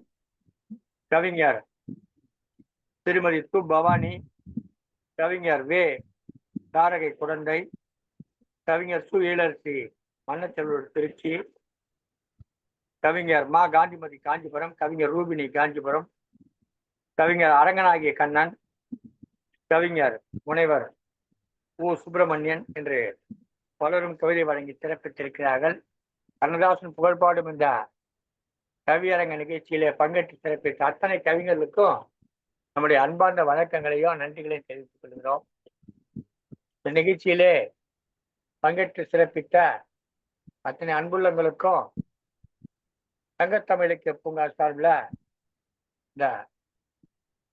கவிஞர் திருமதி து. பவானி, கவிஞர் வே. தாரகை குழந்தை, கவிஞர் சு. ஈழரசி மன்னச்செல்வர் திருச்சி, கவிஞர் மா. காந்திமதி காஞ்சிபுரம், கவிஞர் ரூபினி காஞ்சிபுரம், கவிஞர் அரங்கனாகிய கண்ணன், கவிஞர் முனைவர் ஓ. சுப்பிரமணியன் என்று பலரும் கவிதை வழங்கி சிறப்பித்திருக்கிறார்கள். கண்ணதாசன் புகழ்பாடும் இந்த கவியரங்க நிகழ்ச்சியிலே பங்கேற்று சிறப்பித்த அத்தனை கவிஞர்களுக்கும் நம்முடைய அன்பார்ந்த வணக்கங்களையும் நன்றிகளையும் தெரிவித்துக் கொள்கிறோம். இந்த நிகழ்ச்சியிலே பங்கேற்று சிறப்பித்த அத்தனை அன்புள்ளங்களுக்கும் சங்கத்தமிழ் இலக்கிய பூங்கா சார்பில் இந்த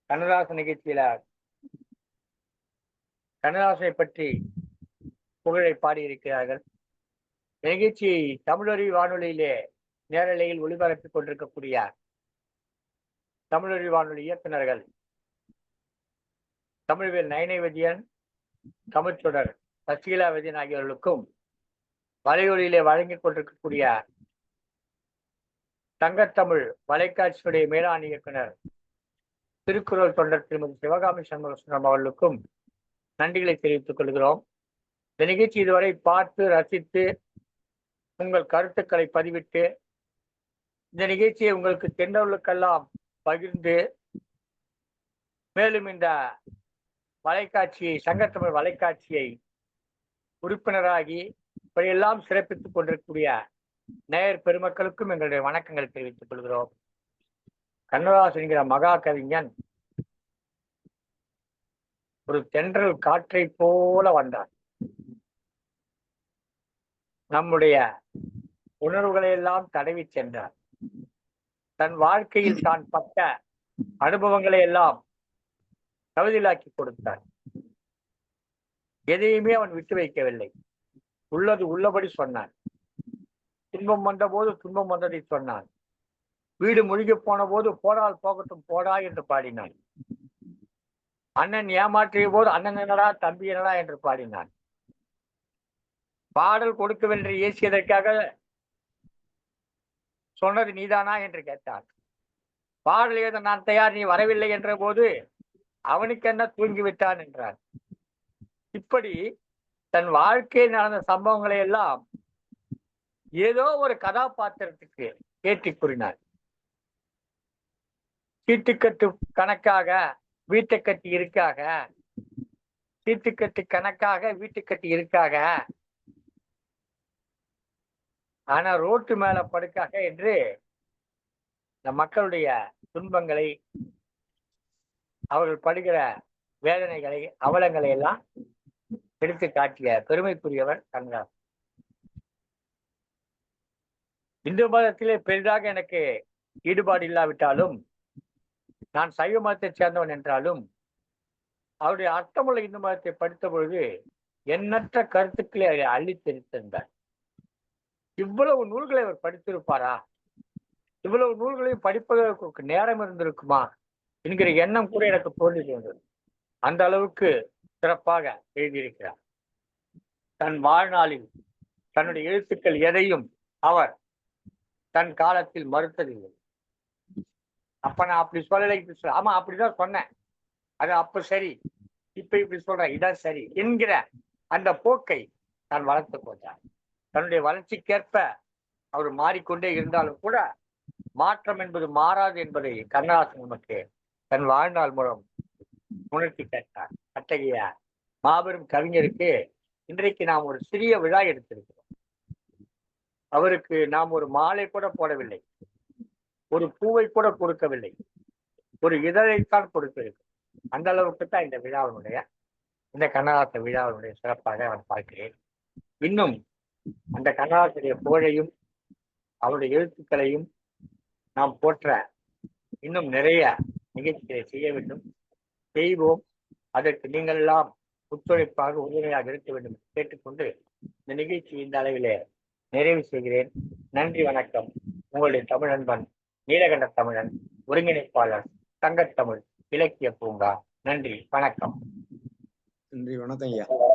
கண்ணதாசன் நிகழ்ச்சியில கண்ணதாசனை பற்றி புகழை பாடியிருக்கிறார்கள். நிகழ்ச்சி தமிழொலி வானொலியிலே நேரலையில் ஒளிபரப்பிக் கொண்டிருக்கக்கூடிய தமிழொலி வானொலி இயக்குநர்கள் தமிழ்வேல் நயனைவதியன், தமிழ்ச்சொடர் சசிகலா வதியன் ஆகியோர்களுக்கும், வலையொலியிலே வழங்கிக் கொண்டிருக்கக்கூடிய தங்கத்தமிழ் வலைக்காட்சியுடைய மேலாண் இயக்குனர் திருக்குறள் தொண்டர் திருமதி சிவகாமி சண்முகசுந்தரம் அவர்களுக்கும் நன்றிகளை தெரிவித்துக் கொள்கிறோம். இந்த நிகழ்ச்சி இதுவரை பார்த்து ரசித்து உங்கள் கருத்துக்களை பதிவிட்டு இந்த நிகழ்ச்சியை உங்களுக்கு தெரிந்தவர்களுக்கெல்லாம் பகிர்ந்து மேலும் இந்த வலைக்காட்சியை, சங்கத்தமிழ் வலைக்காட்சியை உறுப்பினராகி இப்படியெல்லாம் சிறப்பித்துக் கொண்டிருக்கக்கூடிய நேயர் பெருமக்களுக்கும் எங்களுடைய வணக்கங்களை தெரிவித்துக் கொள்கிறோம். கண்ணதாசன் என்கிற மகா கவிஞன் ஒரு தென்றல் காற்றை போல வந்தார். நம்முடைய உணர்வுகளை எல்லாம் தடவி சென்றார். தன் வாழ்க்கையில் தான் பட்ட அனுபவங்களை எல்லாம் கவிதையாக்கி கொடுத்தார். எதையுமே அவன் விட்டு வைக்கவில்லை. உள்ளது உள்ளபடி சொன்னான். துன்பம் வந்த போது துன்பம் வந்ததை சொன்னான். வீடு முழுகி போன போது போடால் போகட்டும் போடா என்று பாடினான். அண்ணன் ஏமாற்றிய போது அண்ணன் என்னடா தம்பி என்னடா என்று பாடினான். பாடல் கொடுக்கவென்று ஏசியதற்காக சொன்னது நீதானா என்று கேட்டான். பாடல் எழுத நான் தயார், நீ வரவில்லை என்ற போது அவனுக்கு என்ன தூங்கிவிட்டான் என்றான். இப்படி தன் வாழ்க்கையில் நடந்த சம்பவங்களை எல்லாம் ஏதோ ஒரு கதாபாத்திரத்துக்கு ஏற்றி கூறினார். சீட்டுக்கட்டு கணக்காக வீட்டை கட்டி இருக்காக, சீட்டுக்கட்டு கணக்காக வீட்டு கட்டி இருக்காக, ஆனா ரோட்டு மேல படுக்காக என்று இந்த மக்களுடைய துன்பங்களை, அவர்கள் படுகிற வேதனைகளை, அவலங்களை எல்லாம் எடுத்து காட்டிய பெருமைக்குரியவர் கண்ணதாசன். இந்து மதத்திலே பெரிதாக எனக்கு ஈடுபாடு இல்லாவிட்டாலும், நான் சைவ மதத்தை சேர்ந்தவன் என்றாலும், அவருடைய அர்த்தமுள்ள இந்து மதத்தை படித்த பொழுது எண்ணற்ற கருத்துக்களை அள்ளி தெரிவித்திருந்தார். இவ்வளவு நூல்களை அவர் படித்திருப்பாரா, இவ்வளவு நூல்களையும் படிப்பதற்கு நேரம் இருந்திருக்குமா என்கிற எண்ணம் கூட எனக்கு தோன்றியிருந்தது. அந்த அளவுக்கு சிறப்பாக எழுதியிருக்கிறார். தன் வாழ்நாளில் தன்னுடைய எழுத்துக்கள் எதையும் அவர் தன் காலத்தில் மறுத்ததில்லை. அப்ப நான் அப்படி சொல்லலை, இப்படி சொல்ல, ஆமா அப்படிதான் சொன்னேன், அது அப்ப சரி, இப்ப இப்படி சொல்றேன், இதான் சரி என்கிற அந்த போக்கை தான் வளர்த்து கொண்டார். தன்னுடைய வளர்ச்சிக்கேற்ப அவர் மாறிக்கொண்டே இருந்தாலும் கூட மாற்றம் என்பது மாறாது என்பதை கண்ணதாசன் நமக்கு தன் வாழ்நாள் மூலம் உணர்த்தி கேட்டார். அத்தகைய மாபெரும் கவிஞருக்கு இன்றைக்கு நாம் ஒரு சிறிய விழா எடுத்திருக்கிறோம். அவருக்கு நாம் ஒரு மாலை கூட போடவில்லை, ஒரு பூவை கூட கொடுக்கவில்லை, ஒரு இதழைத்தான் கொடுத்திருக்கிறோம். அந்த அளவுக்கு தான் இந்த விழாவினுடைய, இந்த கண்ணதாசன் விழாவினுடைய சிறப்பாக நான் பார்க்கிறேன். இன்னும் அந்த கண்ணதாசனுடைய புகழையும் அவருடைய எழுத்துக்களையும் நாம் போற்ற இன்னும் நிறைய நிகழ்ச்சிகளை செய்ய வேண்டும், செய்வோம். அதற்கு நீங்கள் எல்லாம் ஒத்துழைப்பாக உறுதுணையாக இருக்க வேண்டும் என்று கேட்டுக்கொண்டு இந்த நிகழ்ச்சி இந்த அளவிலே நிறைவு செய்கிறேன். நன்றி, வணக்கம். உங்களுடைய தமிழ் நண்பன் நீலகண்ட தமிழன், ஒருங்கிணைப்பாளர் தங்கத்தமிழ் இலக்கிய பூங்கா. நன்றி, வணக்கம். நன்றி, வணக்கம் ஐயா.